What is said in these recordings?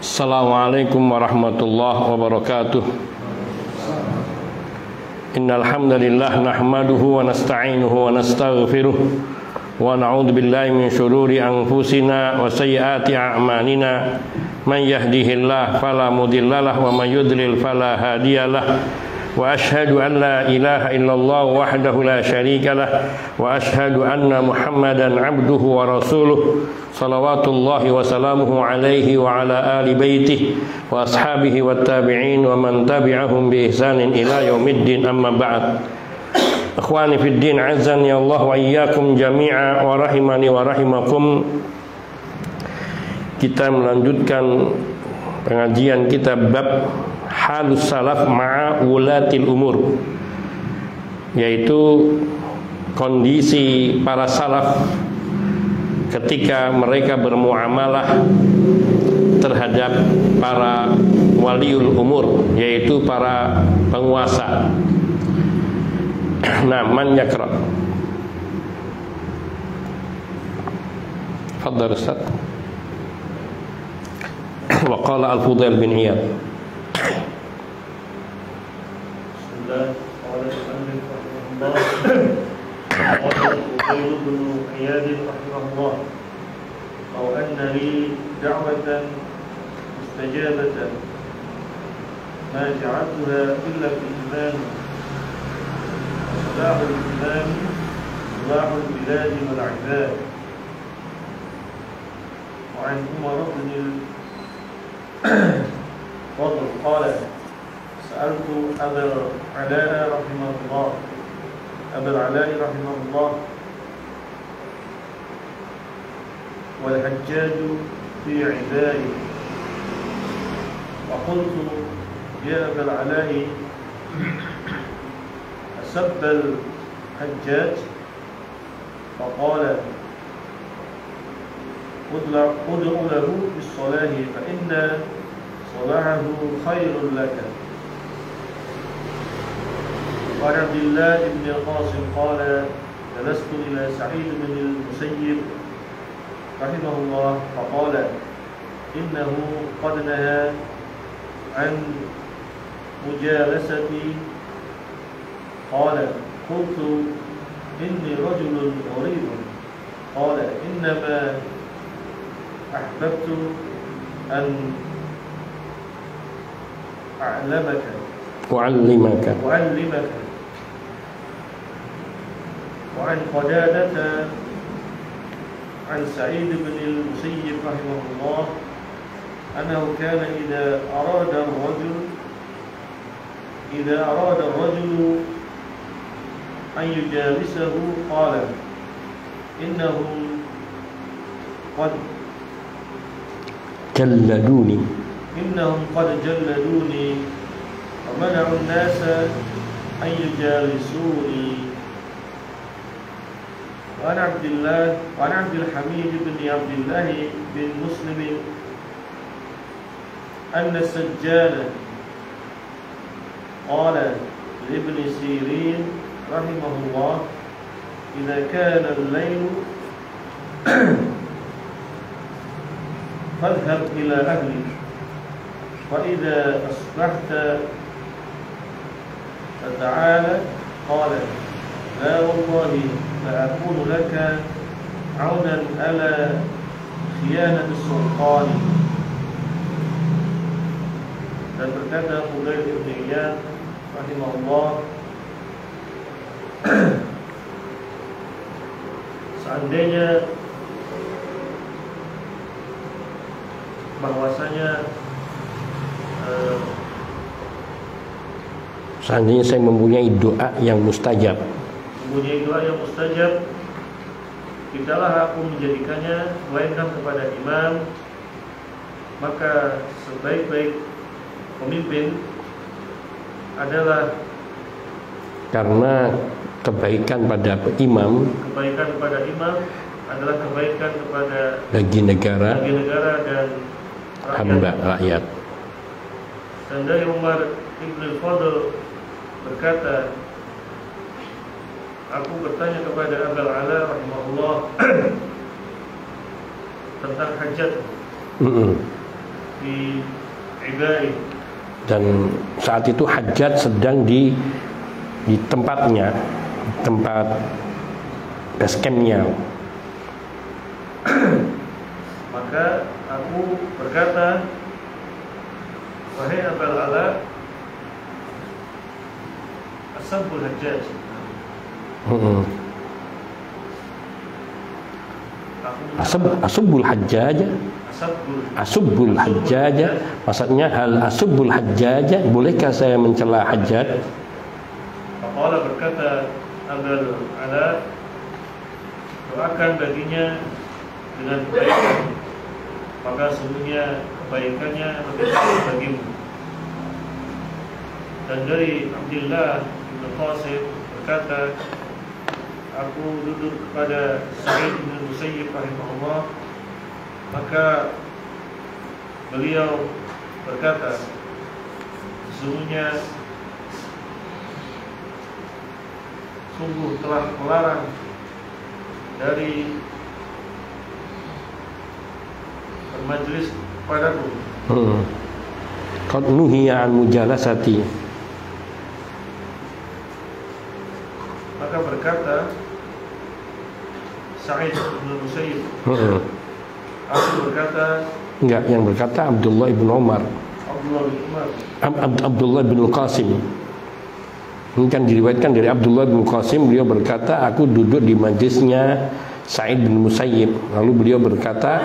Assalamualaikum warahmatullahi wabarakatuh. Innal hamdalillah nahmaduhu wa nasta'inuhu wa nastaghfiruh wa na'udzu billahi min shururi anfusina wa sayyiati a'malina. Man yahdihillahu fala mudhillalah wa man yudlil fala hadiyalah. Wa ashhadu an la ilaha illallah wahdahu la syarikalah wa ashhadu anna Muhammadan abduhu wa rasuluh salawatullahi wa salamuhu alaihi wa ala ali baitihi wa ashabihi wa tabi'in wa man tabi'ahum bi ihsanin ila yaumiddin, amma ba'd. Ikhwani fid din, azani Allah wa iyyakum jami'a wa rahimani wa rahimakum. Kita melanjutkan pengajian kitab bab halus salaf ma'a ulatil umur, yaitu kondisi para salaf ketika mereka bermuamalah terhadap para waliul umur, yaitu para penguasa. Nah, man yakra. Fadhal Ustaz. Wa qala al-Fudail bin Iyad. قال المؤلف رحمه الله قال الفضيل بن عياض رحمه الله أو أن لي دعوة مستجابة ما جعلتها إلا في الإمام وصلاح الإمام صلاح البلاد والعباد. وعن عمر بن الفضل قال سألت أبا العلاء رحمه الله والحجاج في عبائه، وقلت يا أبا العلاء أسب الحجاج؟ فقال ادع له بالصلاة فإن صلاحه خير لك. وعن عبد الله بن القاسم قال جلست إلى سعيد بن المسيب رحمه الله فقال إنه قد نهى عن مجالستي. قال قلت إني رجل غريب. قال إنما أحببت أن أعلمك. وعن قتادة عن سعيد بن المسيب رحمه الله أنه كان إذا أراد الرجل أن يجالسه قال إنهم قد جلدوني ومنعوا الناس أن يجالسوني. وعن عبد الحميد بن عبد الله بن مسلم أن السجان قال لابن سيرين رحمه الله إذا كان الليل فاذهب إلى أهلك وإذا أصبحت فتعالى. قال لا والله لا أكون لك عونا على خيانة السلطان. Dan berkata Fudail bin Iyad rahimahullah, seandainya bahwasanya seandainya saya mempunyai doa yang mustajab, tidaklah aku menjadikannya melainkan kepada imam, maka sebaik-baik pemimpin adalah karena kebaikan pada imam adalah kebaikan kepada bagi negara dan hamba rakyat. Dan dari Umar ibn al-Fadl berkata, aku bertanya kepada Abul Ala rahimahullah tentang hajat. في عبائه. Dan saat itu Hajjaj sedang di tempatnya, tempat base campnya. Maka aku berkata, wahai Abul Ala, asabbul Hajjaj. Asubbul Hajjaj. Asubbul Hajjaj, maksudnya hal asubbul Hajjaj, bolehkah saya mencela Hajjaj? Faqala, berkata Abul Ala, doakan baginya dengan kebaikan, maka sungguhnya kebaikannya lebih baik bagimu. Dan dari Abdullah bin Qasim berkata, aku duduk kepada Sa'id bin Musayyib rahimahullah, maka beliau berkata, sesungguhnya sungguh telah melarang dari bermajlis padaku. Qad nuhiya an mujalasati. Maka berkata Sa'id bin Musayyib, aku berkata, enggak, yang berkata Abdullah bin Umar. Abdullah bin Qasim. Ini kan diriwayatkan dari Abdullah bin Qasim, beliau berkata, aku duduk di majlisnya Sa'id bin Musayyib. Lalu beliau berkata,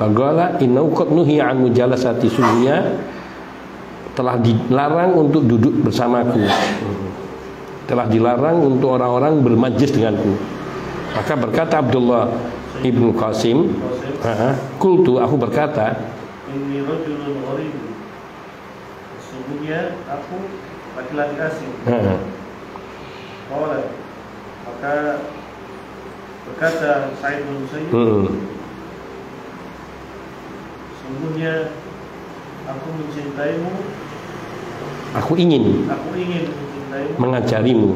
faqala innahu qad nuhiya an mujalasati, sungguhnya telah dilarang untuk duduk bersamaku. Telah dilarang untuk orang-orang bermajlis denganku. Maka berkata Abdullah ibnu Qasim, qultu, aku berkata, inni rajulun gharib, sesungguhnya aku laki-laki asing. Qala, maka berkata Sa'id bin Musayyib, sungguhnya aku mencintaimu, aku ingin mencintaimu, mengajarimu.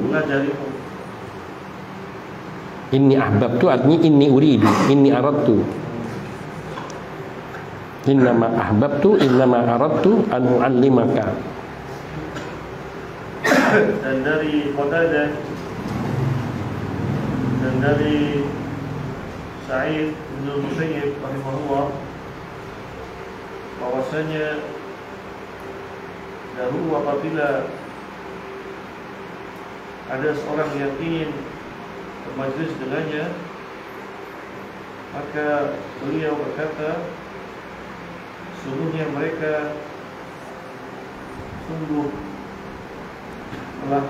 Inni ahbabtu, artinya inni uridu, inni aradtu. Innama ahbabtu, innama aradtu an u'allimaka. Dan dari Qatadah dan dari Sa'id bin Musayyib rahimahullah, bahwasanya dahulu apabila ada seorang yang ingin bermajlis dengannya, maka beliau berkata, sungguhnya mereka sungguh telah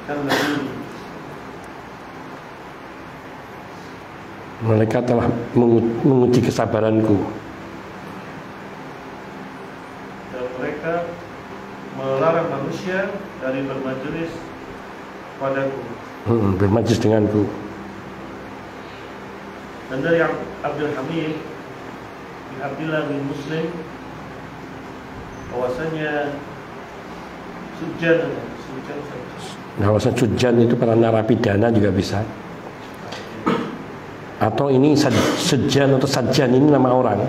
kandang, mereka telah menguji kesabaranku, dan mereka melarang manusia dari bermajlis padaku, bermajlis denganku. Dan dari Abdul Hamid bin Abdullah bin Muslim, bahwasanya bahwasanya Sujjan itu para narapidana juga bisa. Atau ini Sujjan atau Sajjan ini nama orang.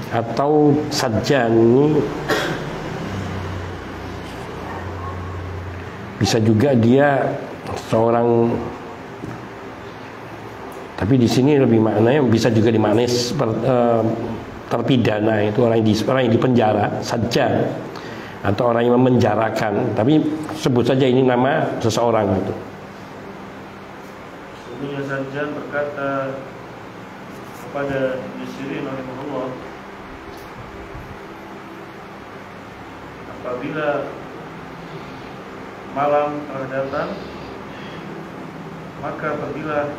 Atau Sajjan ini bisa juga dia seorang, tapi di sini lebih maknanya bisa juga dimaknai terpidana, itu orang yang dipenjara, Sajjan, atau orang yang memenjarakan. Tapi sebut saja ini nama seseorang itu. Sungguhnya Sajjan berkata kepada Ibnu Sirin rahimahullah, apabila malam telah datang, maka pergilah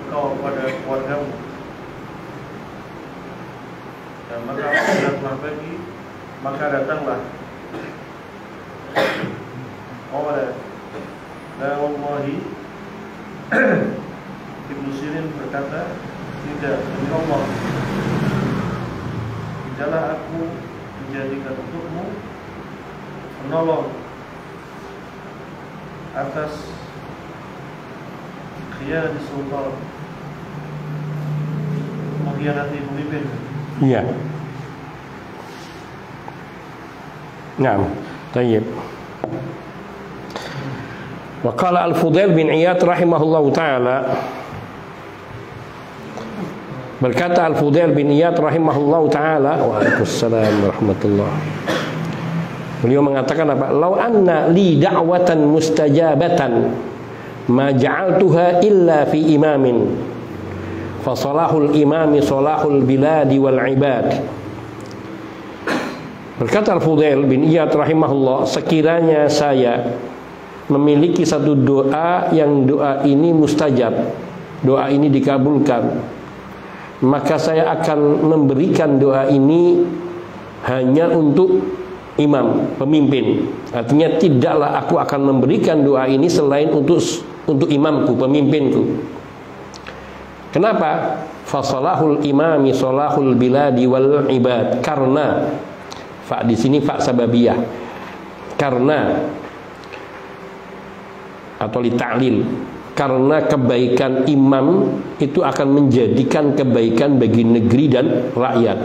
engkau kepada keluargamu, dan maka apabila telah pergi, maka datanglah. Qala la wallahi, Ibnu Sirin berkata, tidak, demi Allah, tidaklah aku menjadikan untukmu penolong atas khianat sultan, mengkhianati pemimpin. Iya. Naam, tayyib. Wa qala Al-Fudail bin Iyad rahimahullahu taala, berkata Al-Fudail bin Iyad rahimahullahu taala, waalaikumsalam warahmatullah. Beliau mengatakan apa? Lau anna li da'watan mustajabatan ma ja'altuha illa fi imamin fa salahul imami salahul biladi wal ibad. Berkata Al-Fudail bin Iyad rahimahullah, sekiranya saya memiliki satu doa yang doa ini mustajab, doa ini dikabulkan, maka saya akan memberikan doa ini hanya untuk imam, pemimpin. Artinya tidaklah aku akan memberikan doa ini selain untuk imamku, pemimpinku. Kenapa? Fasalahul imami salahul biladi wal ibad. Karena fa di sini fa sababiyah. Karena atau li ta'lil, karena kebaikan imam itu akan menjadikan kebaikan bagi negeri dan rakyat.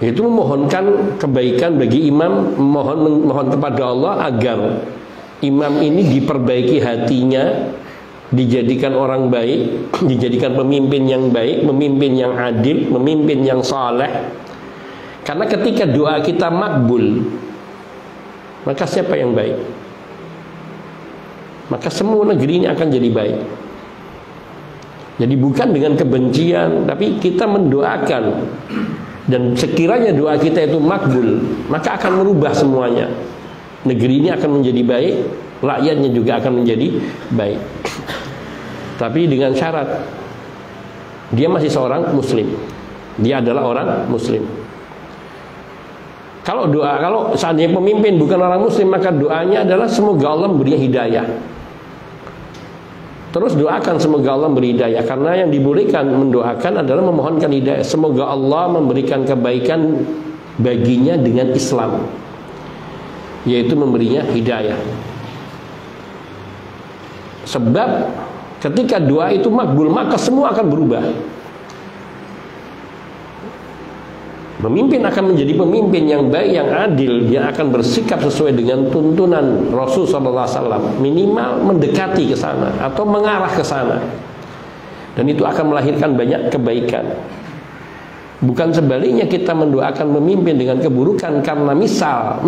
Itu memohonkan kebaikan bagi imam, mohon kepada Allah agar imam ini diperbaiki hatinya, dijadikan orang baik, dijadikan pemimpin yang baik, pemimpin yang adil, pemimpin yang saleh. Karena ketika doa kita makbul, maka siapa yang baik? Maka semua negeri ini akan jadi baik. Jadi bukan dengan kebencian, tapi kita mendoakan. Dan sekiranya doa kita itu makbul, maka akan merubah semuanya. Negeri ini akan menjadi baik, rakyatnya juga akan menjadi baik. Tapi dengan syarat dia masih seorang muslim. Dia adalah orang muslim. Kalau seandainya pemimpin bukan orang muslim, maka doanya adalah semoga Allah memberinya hidayah. Terus doakan semoga Allah memberi hidayah, karena yang dibolehkan mendoakan adalah memohonkan hidayah. Semoga Allah memberikan kebaikan baginya dengan Islam, yaitu memberinya hidayah. Sebab ketika doa itu makbul, maka semua akan berubah. Pemimpin akan menjadi pemimpin yang baik, yang adil. Dia akan bersikap sesuai dengan tuntunan Rasul SAW, minimal mendekati ke sana atau mengarah ke sana. Dan itu akan melahirkan banyak kebaikan. Bukan sebaliknya kita mendoakan pemimpin dengan keburukan, karena misal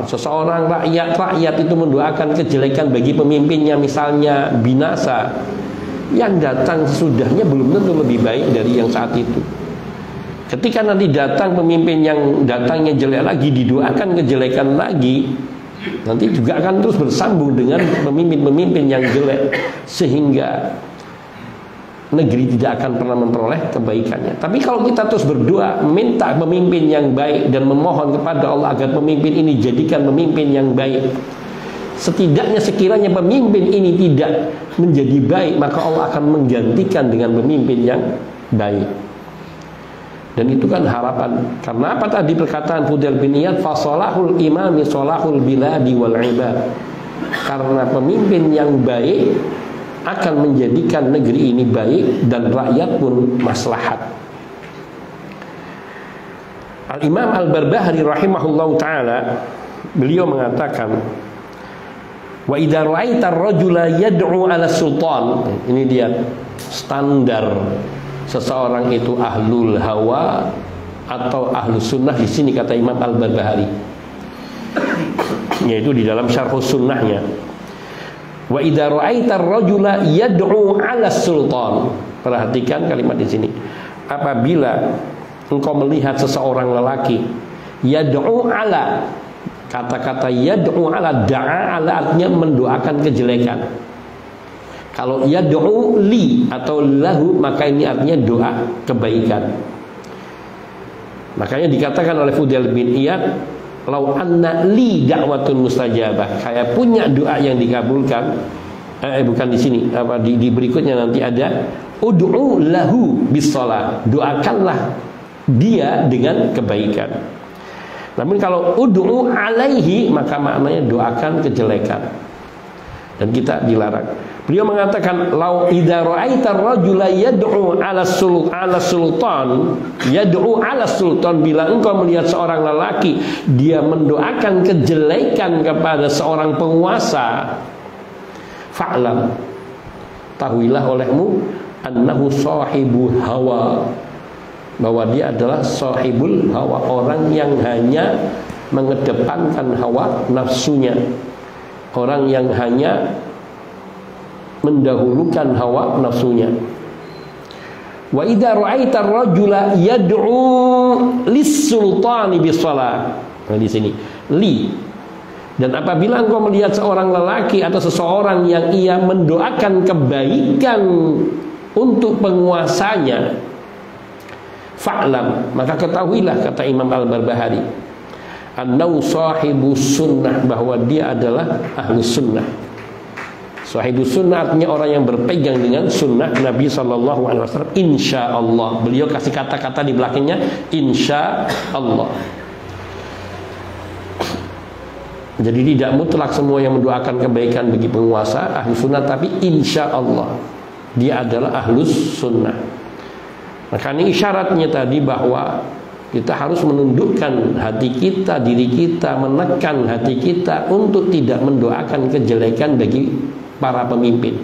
seseorang rakyat itu mendoakan kejelekan bagi pemimpinnya, misalnya binasa, yang datang sesudahnya belum tentu lebih baik dari yang saat itu. Ketika nanti datang pemimpin yang datangnya jelek lagi, didoakan kejelekan lagi, nanti juga akan terus bersambung dengan pemimpin-pemimpin yang jelek, sehingga negeri tidak akan pernah memperoleh kebaikannya. Tapi kalau kita terus berdoa, minta pemimpin yang baik dan memohon kepada Allah agar pemimpin ini jadikan pemimpin yang baik, setidaknya sekiranya pemimpin ini tidak menjadi baik, maka Allah akan menggantikan dengan pemimpin yang baik. Dan itu kan harapan. Karena apa tadi perkataan Fudail bin Iyad, fasalahul imami salahul biladi wal ibad. Karena pemimpin yang baik akan menjadikan negeri ini baik dan rakyat pun maslahat. Al-Imam Al-Barbahari rahimahullahu taala, beliau mengatakan, wa idza ra'aita ar-rajula yad'u 'ala sultan. Ini dia standar seseorang itu ahlul hawa atau ahlus sunnah di sini, kata Imam Al-Barbahari, yaitu di dalam syarhus sunnahnya. Wa idza ra'aita ar-rajula yad'u 'ala sultan. Perhatikan kalimat di sini. Apabila engkau melihat seseorang lelaki yad'u 'ala, kata-kata yad'u 'ala, da'a 'ala artinya mendoakan kejelekan. Kalau yad'u li atau lahu, maka ini artinya doa kebaikan. Makanya dikatakan oleh Fudail bin Iyad, lau anna li da'watun mustajabah, saya punya doa yang dikabulkan. Bukan di sini, di berikutnya nanti ada ud'u lahu bis-shalah, doakanlah dia dengan kebaikan. Namun kalau ud'u alaihi, maka maknanya doakan kejelekan. dan kita dilarang. Beliau mengatakan, lau idza ra'aita ar-rajula yad'u 'ala sultan, yad'u 'ala sultan, bila engkau melihat seorang lelaki dia mendoakan kejelekan kepada seorang penguasa, fa'lam, tahuilah olehmu, annahu sahibu hawa, bahwa dia adalah sahibul hawa, orang yang hanya mengedepankan hawa nafsunya, orang yang hanya mendahulukan hawa nafsunya. Wa idza ra'aita ar-rajula yad'u lis-sultani bis-shalah. Nah, di sini li. Dan apabila engkau melihat seorang lelaki atau seseorang yang ia mendoakan kebaikan untuk penguasanya, fa'lam, maka ketahuilah, kata Imam Al-Barbahari, annau sahibu sunnah, bahwa dia adalah ahli sunnah. Sahibu sunnah artinya orang yang berpegang dengan sunnah Nabi SAW. Insya Allah. Beliau kasih kata-kata di belakangnya, insya Allah. Jadi tidak mutlak semua yang mendoakan kebaikan bagi penguasa ahli sunnah, tapi insya Allah dia adalah ahlus sunnah. Maka ini isyaratnya tadi bahwa kita harus menundukkan hati kita, diri kita, menekan hati kita untuk tidak mendoakan kejelekan bagi para pemimpin.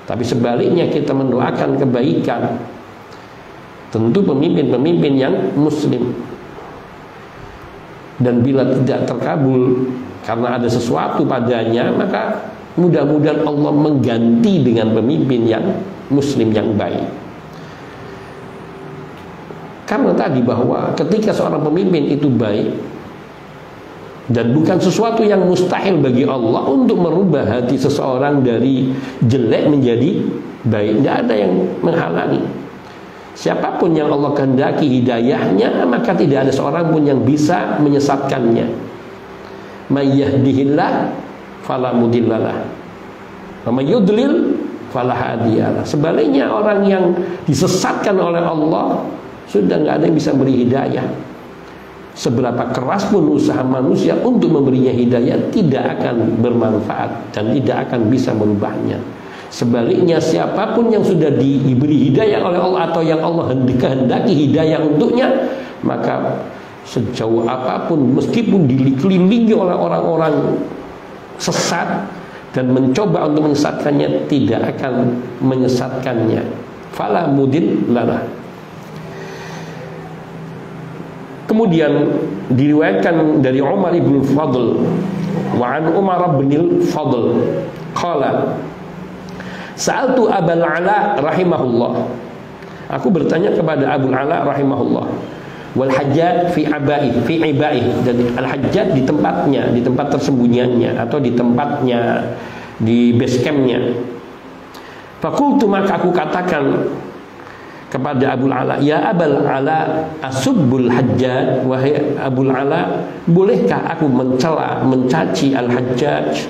Tapi sebaliknya kita mendoakan kebaikan, tentu pemimpin-pemimpin yang muslim. Dan bila tidak terkabul karena ada sesuatu padanya, maka mudah-mudahan Allah mengganti dengan pemimpin yang muslim yang baik. Karena tadi bahwa ketika seorang pemimpin itu baik, dan bukan sesuatu yang mustahil bagi Allah untuk merubah hati seseorang dari jelek menjadi baik, tidak ada yang menghalangi. Siapapun yang Allah kehendaki hidayahnya, maka tidak ada seorang pun yang bisa menyesatkannya. May yahdihillah fala mudhillalah, wa may yudlil fala hadiyalah. Sebaliknya, orang yang disesatkan oleh Allah, sudah nggak ada yang bisa beri hidayah. Seberapa keras pun usaha manusia untuk memberinya hidayah, tidak akan bermanfaat dan tidak akan bisa merubahnya. Sebaliknya, siapapun yang sudah diberi hidayah oleh Allah atau yang Allah kehendaki hidayah untuknya, maka sejauh apapun, meskipun dikelilingi oleh orang-orang sesat dan mencoba untuk menyesatkannya, tidak akan menyesatkannya. Fala mudhillalah. Kemudian diriwayatkan dari Umar ibn Fadl, wa an Umar bin Fadl qala sa'altu Abul Ala rahimahullah, aku bertanya kepada Abul Ala rahimahullah, wal Hajjaj fi ibai, dan Al Hajjaj di tempatnya, di tempat tersembunyiannya atau di tempatnya, di base campnya. Fakultu, maka aku katakan kepada Abul Ala, ya Abul Ala asubbul Hajjaj, wahai Abul Ala, bolehkah aku mencela, mencaci Al Hajjaj?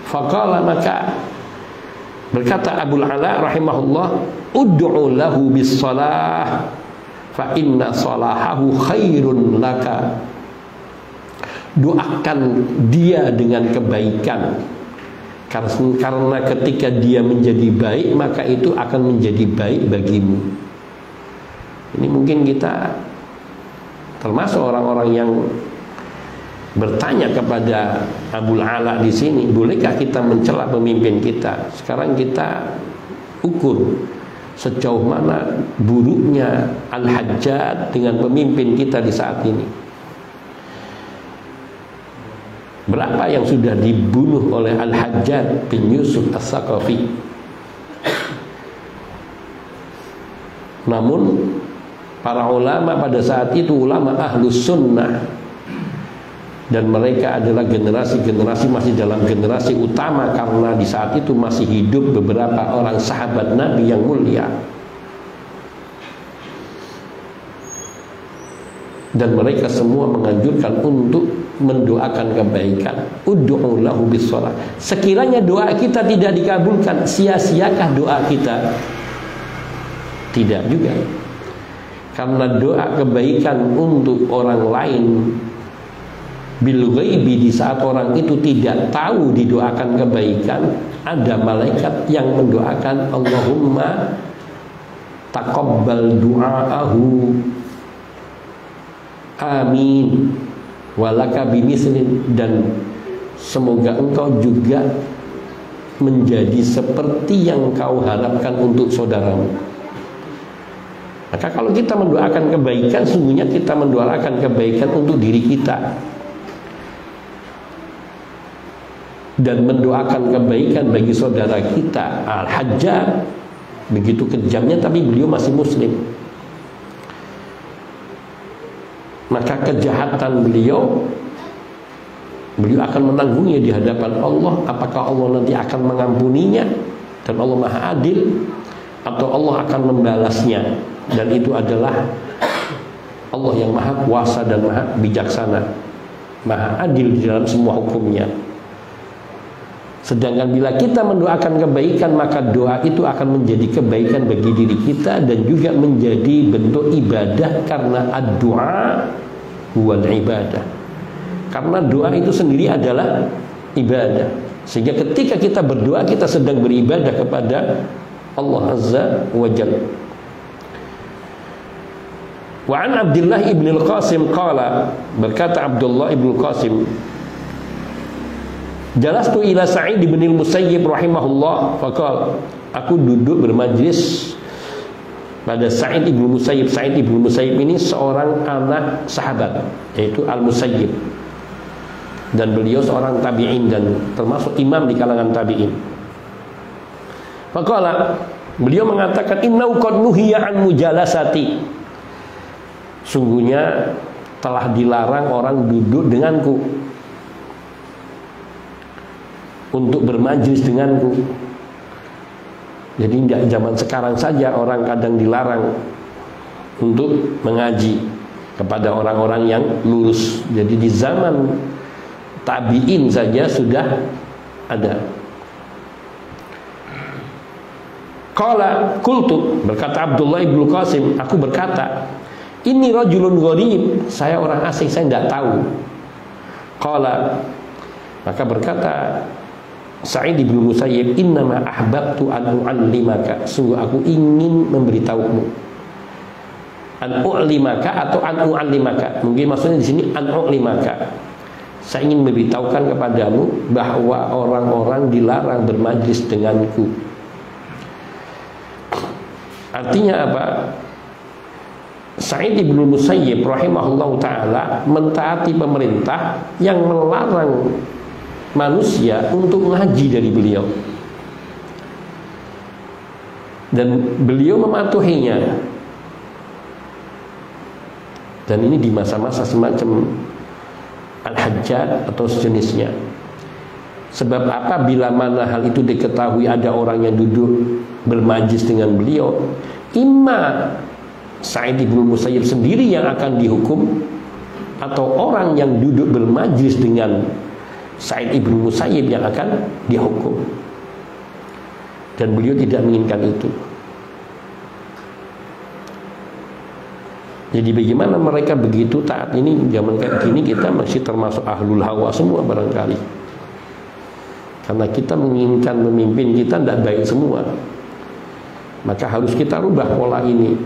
Faqala, maka berkata Abul Ala rahimahullah, ud'u lahu bis salah fa inna salahahu khairun laka. Doakan dia dengan kebaikan, karena ketika dia menjadi baik, maka itu akan menjadi baik bagimu. Ini mungkin kita termasuk orang-orang yang bertanya kepada Abul Ala di sini, bolehkah kita mencela pemimpin kita? Sekarang kita ukur sejauh mana buruknya Al Hajjaj dengan pemimpin kita di saat ini. Berapa yang sudah dibunuh oleh Al Hajjaj bin Yusuf As-Saqafi? Namun para ulama pada saat itu, ulama ahlus sunnah, dan mereka adalah generasi-generasi masih dalam generasi utama, karena di saat itu masih hidup beberapa orang sahabat Nabi yang mulia, dan mereka semua menganjurkan untuk mendoakan kebaikan. Ud'u lahu bis-shalah. Sekiranya doa kita tidak dikabulkan, sia-siakah doa kita? Tidak juga. Karena doa kebaikan untuk orang lain bil ghaibi, di saat orang itu tidak tahu didoakan kebaikan, ada malaikat yang mendoakan Allahumma taqabbal du'aahu amin walaka bimislin, dan semoga engkau juga menjadi seperti yang kau harapkan untuk saudaramu. Maka kalau kita mendoakan kebaikan, sungguhnya kita mendoakan kebaikan untuk diri kita dan mendoakan kebaikan bagi saudara kita. Al-Hajjaj begitu kejamnya, tapi beliau masih muslim. Maka kejahatan beliau akan menanggungnya di hadapan Allah. Apakah Allah nanti akan mengampuninya dan Allah Maha Adil, atau Allah akan membalasnya, dan itu adalah Allah yang Maha Kuasa dan Maha Bijaksana, Maha Adil di dalam semua hukumnya. Sedangkan bila kita mendoakan kebaikan, maka doa itu akan menjadi kebaikan bagi diri kita dan juga menjadi bentuk ibadah, karena ad-du'a huwal ibadah. Karena doa itu sendiri adalah ibadah. Sehingga ketika kita berdoa, kita sedang beribadah kepada Allah Azza wa Jalla. Wa an Abdullah ibn al-Qasim qala, berkata Abdullah ibn al-Qasim, jalastu ila Sa'id bin al-Musayyib rahimahullah faqala, aku duduk bermajlis pada Sa'id bin Musayyib. Sa'id bin Musayyib ini seorang anak sahabat, yaitu Al-Musayyib, dan beliau seorang tabi'in dan termasuk imam di kalangan tabi'in. Faqala, beliau mengatakan, innahu qad nuhiya an mujalasati, sungguhnya telah dilarang orang duduk denganku, untuk bermajlis denganku. Jadi tidak zaman sekarang saja orang kadang dilarang untuk mengaji kepada orang-orang yang lurus. Jadi di zaman tabi'in saja sudah ada. Qala qultu, berkata Abdullah ibnu Qasim, aku berkata, ini rajulun gharib, saya orang asing, saya tidak tahu. Qala, maka berkata Sa'id bin Musayyib, innama ahbabtu an u'allimaka, sungguh aku ingin memberitahumu. An u'allimaka atau an u'allimaka, mungkin maksudnya di sini an u'allimaka, saya ingin memberitahukan kepadamu bahwa orang-orang dilarang bermajlis denganku. Artinya apa? Sa'id bin Musayyib rahimahullahu ta'ala mentaati pemerintah yang melarang manusia untuk ngaji dari beliau, dan beliau mematuhinya. Dan ini di masa-masa semacam Al-Hajjaj atau sejenisnya. Sebab apa? Bila mana hal itu diketahui ada orang yang duduk bermajlis dengan beliau, imma Sa'id bin Musayyib sendiri yang akan dihukum, atau orang yang duduk bermajlis dengan Sa'id ibn Musayyib yang akan dihukum. Dan beliau tidak menginginkan itu. Jadi bagaimana mereka begitu taat? Ini zaman kayak gini kita masih termasuk ahlul hawa semua barangkali. Karena kita menginginkan pemimpin kita tidak baik semua. Maka harus kita rubah pola ini,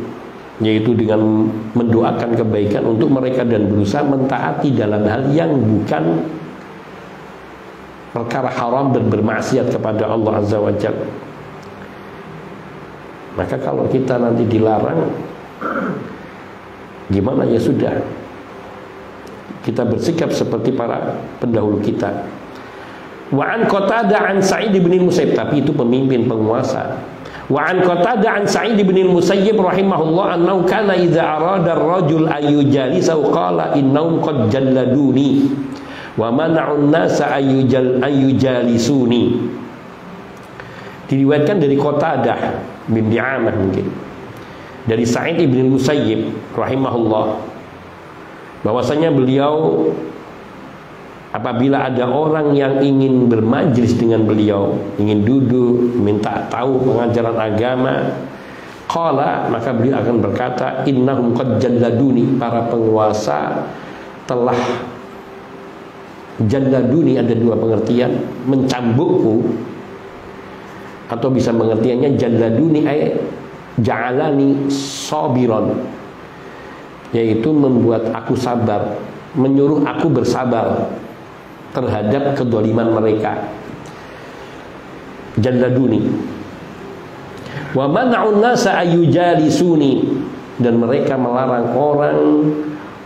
yaitu dengan mendoakan kebaikan untuk mereka dan berusaha mentaati dalam hal yang bukan perkara haram dan bermaksiat kepada Allah Azza wa Jalla. Maka kalau kita nanti dilarang, gimana? Ya sudah, kita bersikap seperti para pendahulu kita. Wa an Qatadah an Sa'id bin Musayyib, tapi itu pemimpin penguasa. Wa an Qatadah an Sa'id bin Musayyib rahimahullah annahu kana idza arada ar-rajul ayyujalisahu qala innahum qad jalladuni wa mana'un nasa ayyujalisuni. Diriwayatkan dari Qatadah bin Di'amah, mungkin dari Sa'id bin Musayyib rahimahullah, bahwasanya beliau apabila ada orang yang ingin bermajlis dengan beliau, ingin duduk minta tahu pengajaran agama, qala, maka beliau akan berkata, innahum qad jalladuni, para penguasa telah Jalladuni ada dua pengertian, mencambukku, atau bisa pengertiannya jalladuni ay ja'alani sabiron, yaitu membuat aku sabar, menyuruh aku bersabar terhadap kedoliman mereka. Jalladuni. Wa man'un nasa ayyujalisuni, dan mereka melarang orang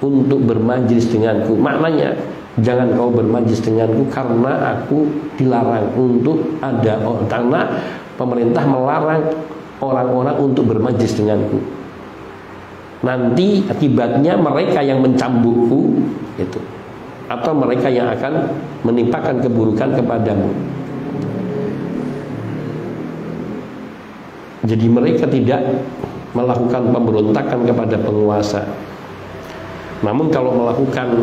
untuk bermajlis denganku. Maknanya, jangan kau bermajlis denganku karena aku dilarang untuk ada, karena pemerintah melarang orang-orang untuk bermajlis denganku. Nanti akibatnya mereka yang mencambukku itu, atau mereka yang akan menimpakan keburukan kepadamu. Jadi mereka tidak melakukan pemberontakan kepada penguasa. Namun kalau melakukan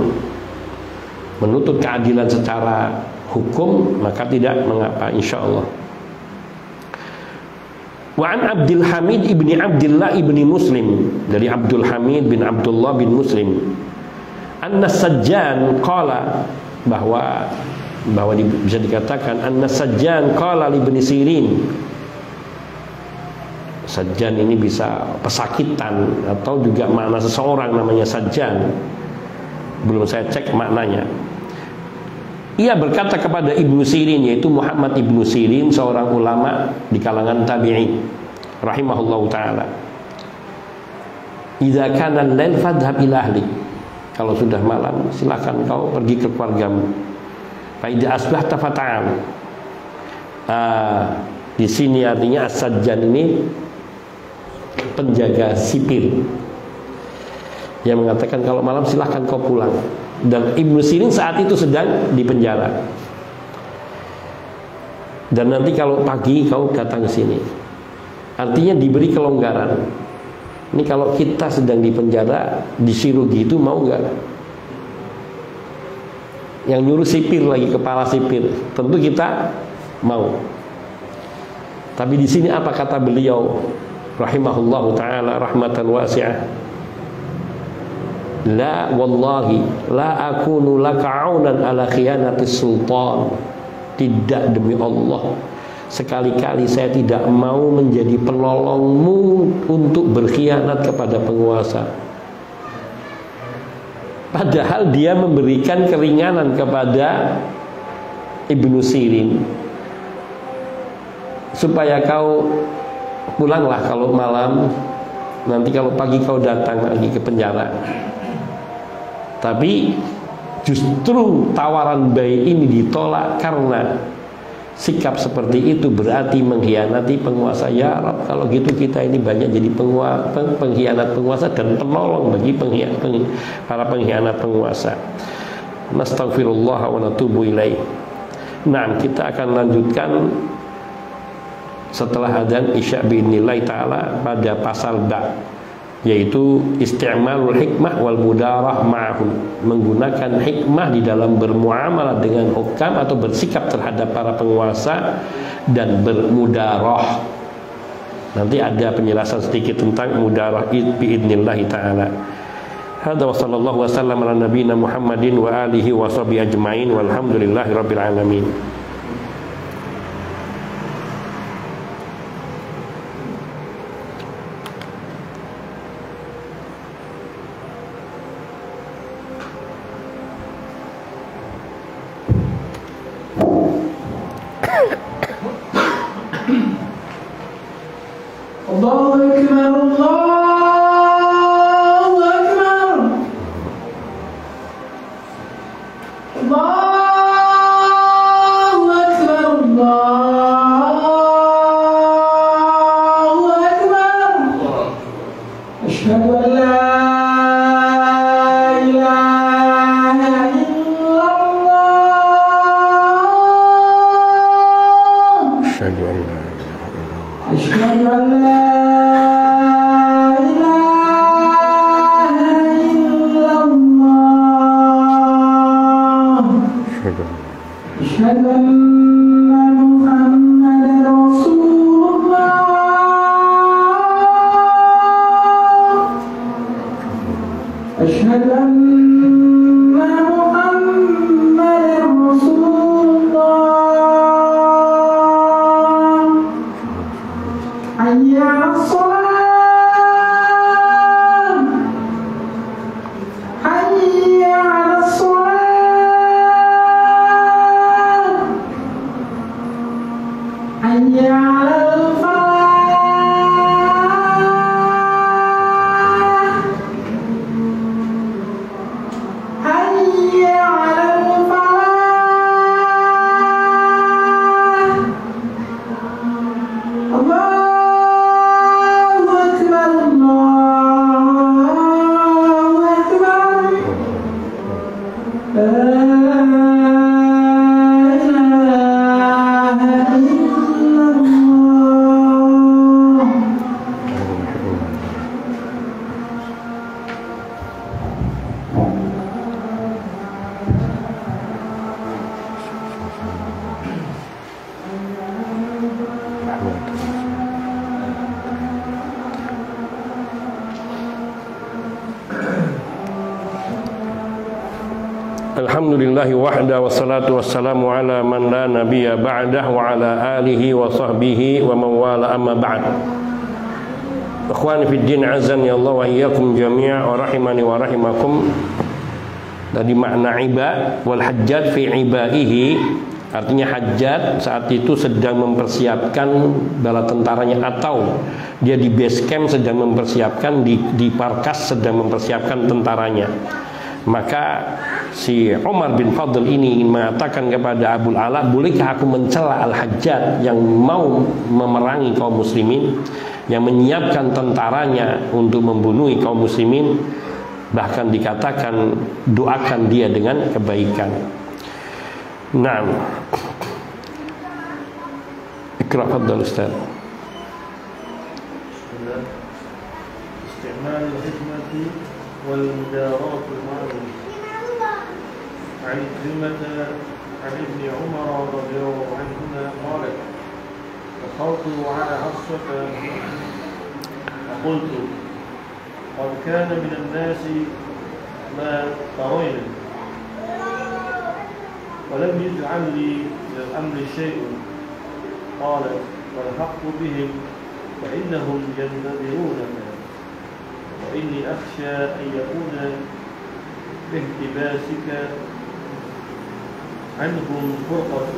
menuntut keadilan secara hukum, maka tidak mengapa, insyaallah. Wa an Abdul Hamid ibni Abdullah ibni Muslim, dari Abdul Hamid bin Abdullah bin Muslim, anna Sajjan qala, bahwa bisa dikatakan anna Sajjan qala li Ibnu Sirin. Sajjan ini bisa pesakitan atau juga makna seseorang namanya Sajjan. Belum saya cek maknanya. Ia berkata kepada Ibnu Sirin, yaitu Muhammad Ibnu Sirin, seorang ulama di kalangan tabi'in rahimahullahu ta'ala, idza kana al-lail fadhhab ila ahli, kalau sudah malam silakan kau pergi ke keluargamu. Fa idza asbahta fata'al. Di sini artinya As-Sajjan ini penjaga sipil yang mengatakan kalau malam silahkan kau pulang. Dan Ibnu Sirin saat itu sedang di penjara. Dan nanti kalau pagi kau datang ke sini. Artinya diberi kelonggaran. Ini kalau kita sedang di penjara disuruh gitu, mau nggak? Yang nyuruh sipir lagi, kepala sipir, tentu kita mau. Tapi di sini apa kata beliau rahimahullahu ta'ala rahmatan wasi'ah? La wallahi la akunu laka aunan ala khiyanatis sultan. Tidak, demi Allah, sekali-kali saya tidak mau menjadi penolongmu untuk berkhianat kepada penguasa. Padahal dia memberikan keringanan kepada Ibnu Sirin, supaya kau pulanglah kalau malam, nanti kalau pagi kau datang lagi ke penjara. Tapi justru tawaran baik ini ditolak karena sikap seperti itu berarti mengkhianati penguasa. Ya Rabb, kalau gitu kita ini banyak jadi pengkhianat penguasa dan penolong bagi para pengkhianat penguasa. Nastaghfirullah wa natubu ilaih. Nah, kita akan lanjutkan setelah adzan Isya bi'idznillah ta'ala pada pasal ba, yaitu isti'malul hikmah wal mudarah ma'ahum, menggunakan hikmah di dalam bermuamalah dengan hukam atau bersikap terhadap para penguasa, dan bermudarah. Nanti ada penjelasan sedikit tentang mudarah bi'idznillah ta'ala. Hadza wa sallallahu wasallam ala nabiyina Muhammadin wa alihi wa sahbihi ajmain walhamdulillahi rabbil alamin. أشهد أن محمد Alhamdulillahi wahda wassalatu wassalamu ala man la nabiyya ba'dah wa ala alihi wa sahbihi wa mawala amma ba'd. Ikhwani fid din azani Allah wa iyyakum jami'a wa rahimani wa rahimakum. Dari makna iba wal hajjat fi ibaihi, artinya hajjat saat itu sedang mempersiapkan bala tentaranya, atau dia di base camp sedang mempersiapkan, di markas sedang mempersiapkan tentaranya. Maka si Umar bin Fadl ini ingin mengatakan kepada Abul Ala, bolehkah aku mencela Al-Hajjaj yang mau memerangi kaum muslimin, yang menyiapkan tentaranya untuk membunuh kaum muslimin, bahkan dikatakan doakan dia dengan kebaikan. Naam. Iqra fadhal Ustaz. Istimal hikmati wal mudarat al-ma'ruf. عن كلمة عن ابن عمر رضي الله عنهما قال دخلت على حفصة فقلت قد كان من الناس ما ترين ولم يجعل لي من الأمر شيء. قالت والحق بهم فإنهم ينتظرونك وإني أخشى أن يكون باهتباسك عنهم فرقة.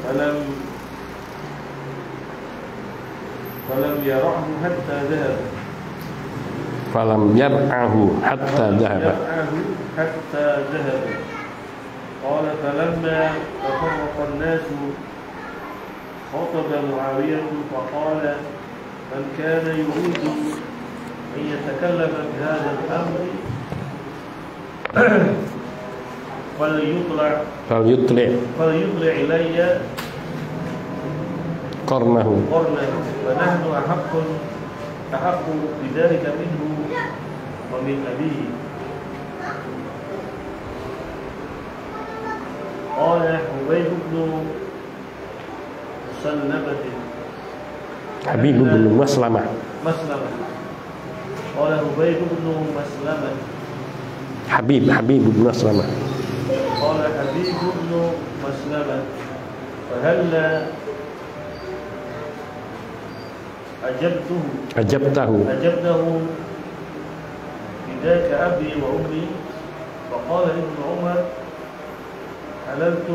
فلم يرعه حتى ذهب. فلم يرعه حتى ذهب. قال فلما تفرق الناس خطب معاوية فقال من كان يريد أن يتكلم بهذا الأمر فليطلع إلي قرنه فنحن أحق بذلك منه ومن أبيه. قال حبيب بن مسلمة. قال حبيب بن مسلمة حبيب بن مسلمة. قال حبيب بن مسلمة فهلا أجبته فداك أبي وأمي. فقال ابن عمر حللت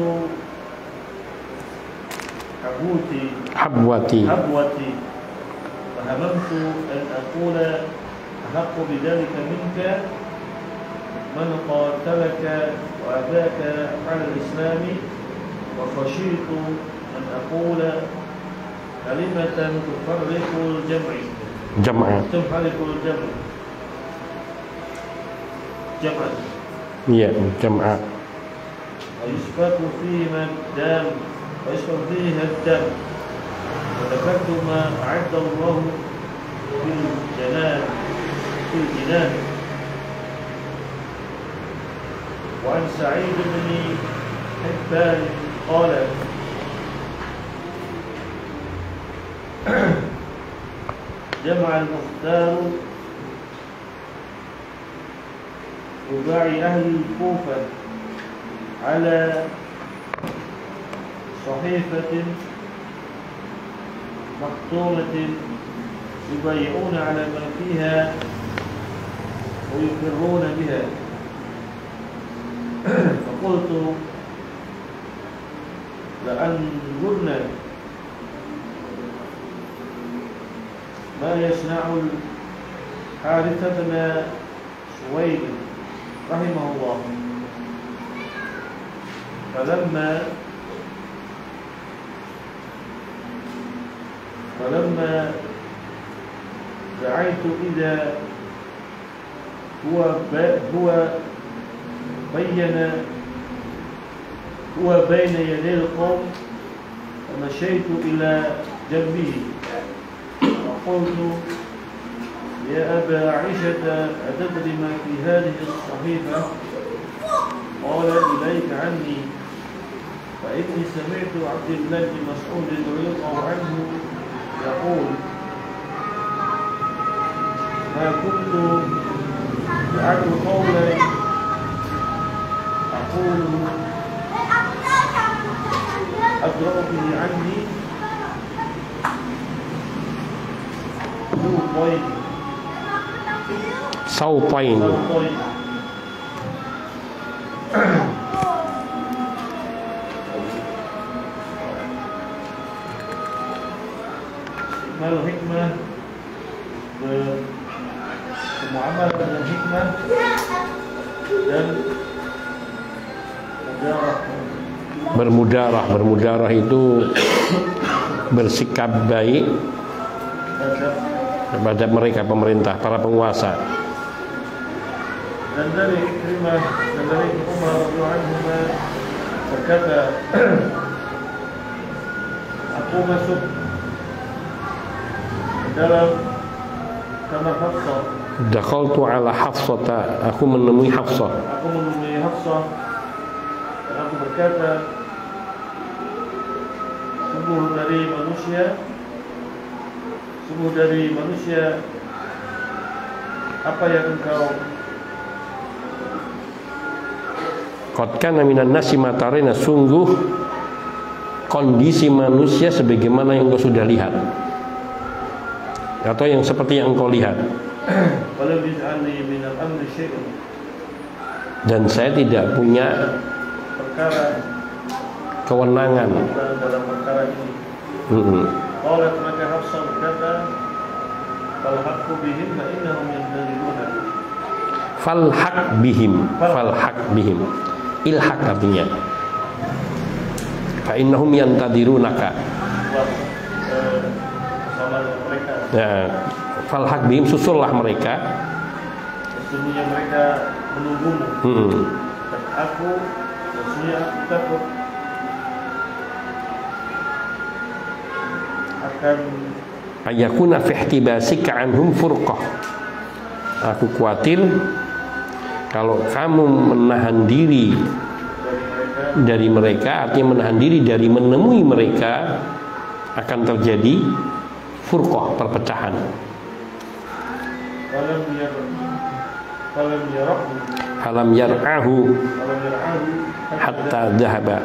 حبوتي فهممت أن أقول أحق بذلك منك من قاتلك وأباك على الإسلام، وخشيت أن أقول كلمة تفرق الجمع ويسفك فيها الدم وذكرت ما أعد الله في الجنان. وعن سعيد بن حبان قال جمع المختار رباعي أهل الكوفة على صحيفة مختومة يبايعون على ما فيها ويقرون بها. فقلت لأنظرنا ما يصنع الحارث بن سويد رحمه الله. فلما دعيت إذا هو بين يدي القوم فمشيت إلى جنبه وقلت يا أبا عائشة أتدري ما في هذه الصحيفة؟ قال إليك عني، فإني سمعت عبد الله بن مسعود رضي الله عنه يقول ما كنت أعد قولا أقوله أدرأ به عني صوتين. Mal hikmah bermuamalah dengan hikmah dan mudarah. Bermudarah itu bersikap baik kepada mereka, pemerintah, para penguasa. Dan dari Ikrimah dan dari Umar radhiyallahu anhu berkata, aku masuk dalam kamar Hafsah. Dakhaltu ala Hafsata, aku menemui Hafsah. Aku menemui Hafsah dan aku berkata, sungguh dari manusia apa yang engkau Qad kana minan nasi matarina, sungguh kondisi manusia sebagaimana yang engkau sudah lihat atau yang seperti yang engkau lihat. Dan saya tidak punya kewenangan dalam perkara ini. Qalat, maka Hafsah berkata, falhaq bihim fa innahum yantaziruna. Falhaq bihim. Ilhaq artinya. Fa innahum yantadirunaka. Sama mereka. Ya, falhaq bihim, susullah mereka. Sesungguhnya mereka menunggumu. Dan sesungguhnya aku takut akan ayakuna fi ihtibasika anhum furqah. Aku khawatir kalau kamu menahan diri dari mereka, artinya menahan diri dari menemui mereka, akan terjadi furqah, perpecahan. Falam yar'ahu hatta dhahaba.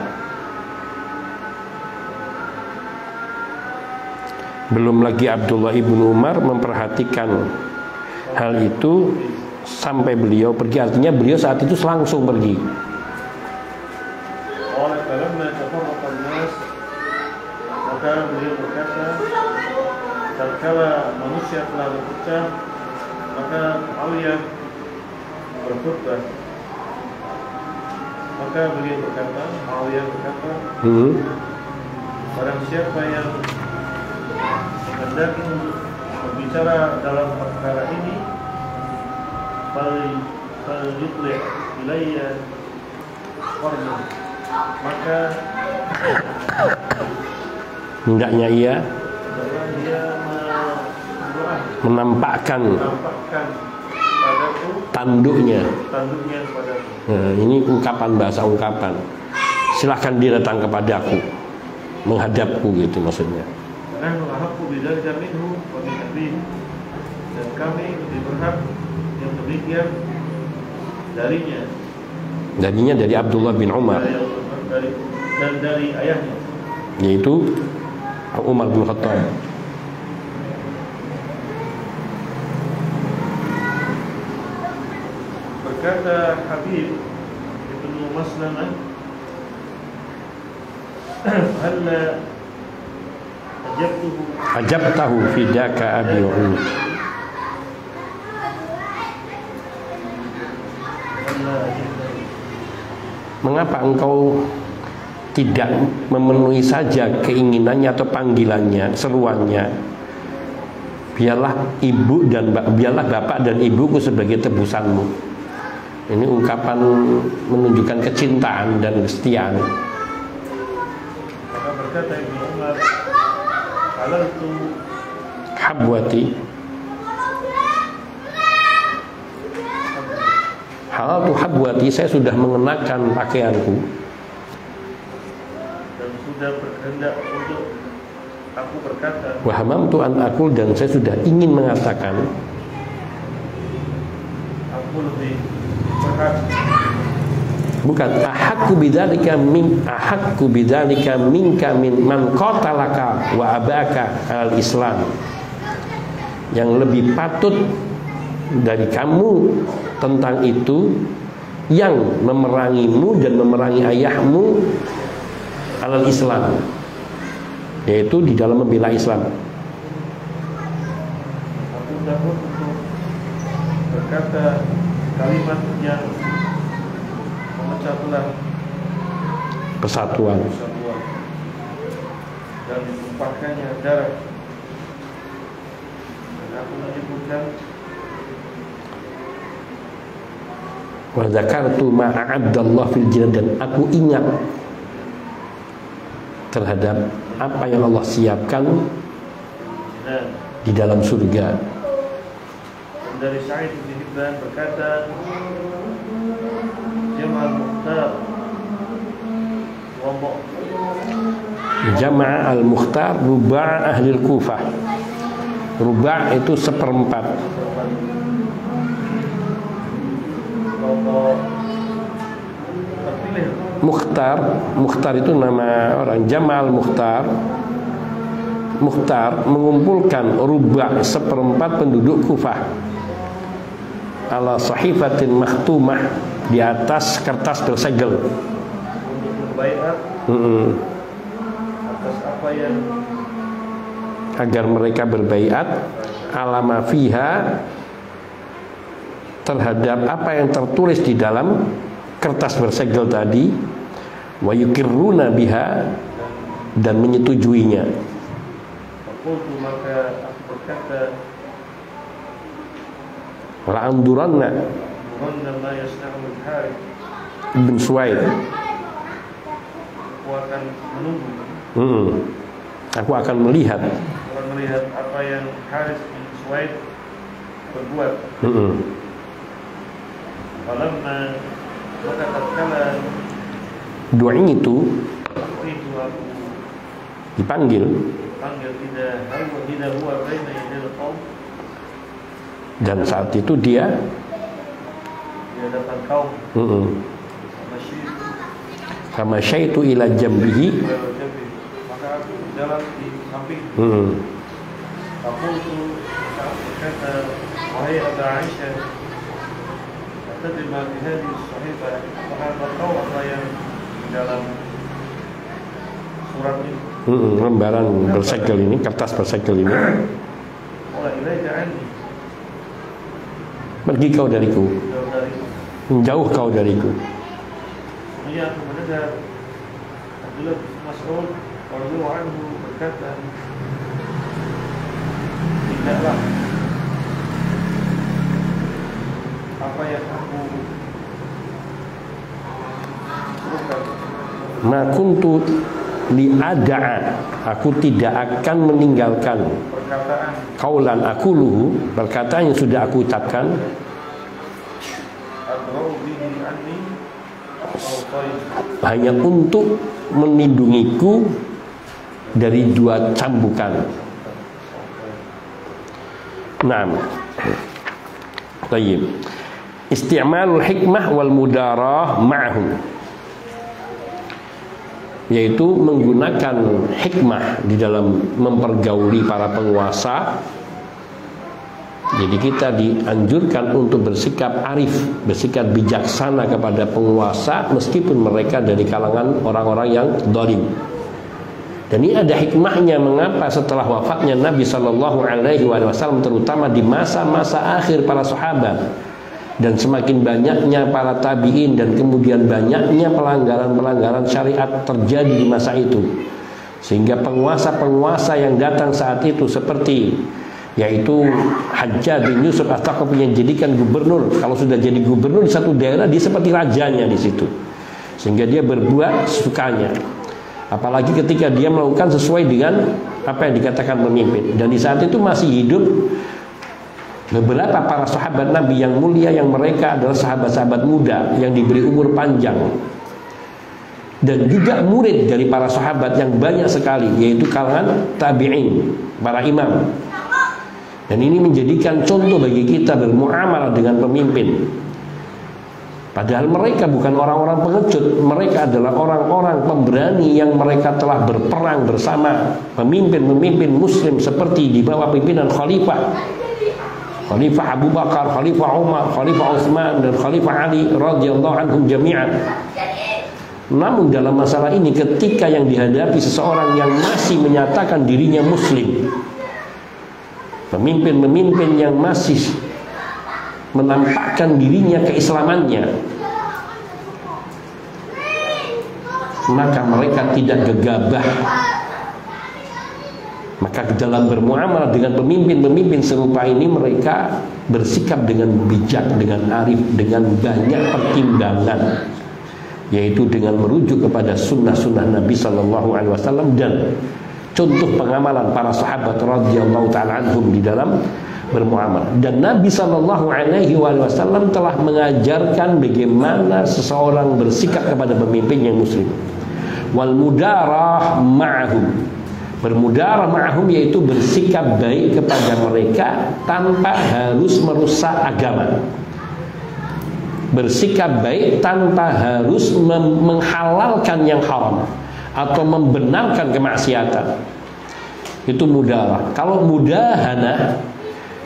Belum lagi Abdullah ibnu Umar memperhatikan hal itu sampai beliau pergi, artinya beliau saat itu langsung pergi. Maka beliau berkata, tatkala manusia telah berpecah, maka Muawiyah berkhutbah. Maka beliau berkata, Muawiyah berkata, barang siapa yang hendak berbicara dalam perkara ini, falyutli' ilayya qarna, maka hendaknya ia menampakkan padaku tanduknya padaku. Nah, ini ungkapan, bahasa ungkapan. Silahkan dia datang kepadaku, menghadapku, gitu maksudnya. Dan kami lebih berhak yang demikian darinya dari Abdullah bin Umar, dan dari ayahnya, yaitu Umar bin Khattab. berkata Habib ibnu Maslamah, halla ajabtahu fidaka abi wa ummi. Mengapa engkau tidak memenuhi saja keinginannya atau panggilannya, seruannya? Biarlah biarlah bapak dan ibuku sebagai tebusanmu. Ini ungkapan menunjukkan kecintaan dan kesetiaan. Maka berkata Ibnu Umar, halaltu habwati, halaltu habwati, saya sudah mengenakan pakaianku dan sudah berkehendak untuk aku berkata, wa hamamtu an aqul, dan saya sudah ingin mengatakan, aku lebih berhak, bukan ahakku bidzalika minka min man qatalaka wa abaka al Islam, yang lebih patut dari kamu tentang itu yang memerangimu dan memerangi ayahmu al Islam, yaitu di dalam membela Islam. aku takut untuk berkata kalimat yang memecah belah persatuan dan ditumpahkannya darah. Dan aku menyebutkan wa dzakartu ma a'addallah fil jannah, dan aku ingat terhadap apa yang Allah siapkan di dalam surga. Dan dari Sa'id bin Hibban berkata, Jamal Mukhtar Rombok, Jama'a al-Mukhtar ruba' ahli Kufah. Ruba' itu seperempat. Rombok terpilih. Mukhtar itu nama orang. Jamal Mukhtar mengumpulkan ruba' seperempat penduduk Kufah ala sahifatin makhtumah, di atas kertas bersegel, untuk berbaiat atas apa yang, agar mereka berbaiat alama fiha, terhadap apa yang tertulis di dalam kertas bersegel tadi, wa yukirruna biha, dan menyetujuinya. Fakultu, maka aku berkata, La'anduranna ma yasna'ul Harith, ibn Suwaid, aku akan menunggu, aku akan melihat apa yang Harith bin Suwaid berbuat. Falamma, maka tatkala dua ini itu itu aku dipanggil, tidak huwa baina yadil qaum, dan saat itu dia di hadapan kaum, kama syaitu ila jambihi, maka aku berjalan di samping. Aku itu berkata, wahai Aba Aisyah, terima di hadis sahifah, apakah tahu apa yang di dalam surat ini? Lembaran bersegel ini, kertas bersegel ini. Ola ilaika anni, pergi kau dariku, menjauh kau dariku. Kemudian aku mendengar Abdullah bin Mas'ud radhiyallahu anhu berkata, tidaklah apa yang aku suruhkan, ma kuntu li'ada'a, aku tidak akan meninggalkan perkataan kaulan aquluhu, perkataan yang sudah aku ucapkan, adra'u bihi anni hanya untuk melindungiku dari dua cambukan. Naam. Baik. Isti'malul hikmah wal mudarah ma'ahu, yaitu menggunakan hikmah di dalam mempergauli para penguasa Jadi kita dianjurkan untuk bersikap arif, bersikap bijaksana kepada penguasa meskipun mereka dari kalangan orang-orang yang zalim. Dan ini ada hikmahnya mengapa setelah wafatnya Nabi Shallallahu Alaihi Wasallam, terutama di masa-masa akhir para sahabat, dan semakin banyaknya para tabiin dan kemudian banyaknya pelanggaran-pelanggaran syariat terjadi di masa itu, sehingga penguasa-penguasa yang datang saat itu seperti yaitu Hajjaj bin Yusuf As-Saqafi yang jadikan gubernur. Kalau sudah jadi gubernur di satu daerah, dia seperti rajanya di situ, sehingga dia berbuat sesukanya. Apalagi ketika dia melakukan sesuai dengan apa yang dikatakan pemimpin. Dan di saat itu masih hidup beberapa para sahabat Nabi yang mulia, yang mereka adalah sahabat-sahabat muda yang diberi umur panjang, dan juga murid dari para sahabat yang banyak sekali, yaitu kalangan tabi'in, para imam. Dan ini menjadikan contoh bagi kita bermuamalah dengan pemimpin. Padahal mereka bukan orang-orang pengecut, mereka adalah orang-orang pemberani yang mereka telah berperang bersama pemimpin-pemimpin muslim seperti di bawah pimpinan Khalifah Abu Bakar, Khalifah Umar, Khalifah Utsman, dan Khalifah Ali radhiyallahu anhum jami'an. Namun dalam masalah ini, ketika yang dihadapi seseorang yang masih menyatakan dirinya muslim, pemimpin-pemimpin yang masih menampakkan dirinya keislamannya, maka mereka tidak gegabah. Maka dalam bermuamalah dengan pemimpin-pemimpin serupa ini, mereka bersikap dengan bijak, dengan arif, dengan banyak pertimbangan, yaitu dengan merujuk kepada sunnah-sunnah Nabi Sallallahu Alaihi Wasallam dan contoh pengamalan para sahabat radhiyallahu taala anhum di dalam bermuamalah. Dan Nabi Sallallahu Alaihi Wasallam telah mengajarkan bagaimana seseorang bersikap kepada pemimpin yang muslim. Wal mudarah ma'ahum, bermudarah ma'ahum yaitu bersikap baik kepada mereka tanpa harus merusak agama, bersikap baik tanpa harus menghalalkan yang haram atau membenarkan kemaksiatan. Itu mudarah. Kalau mudahana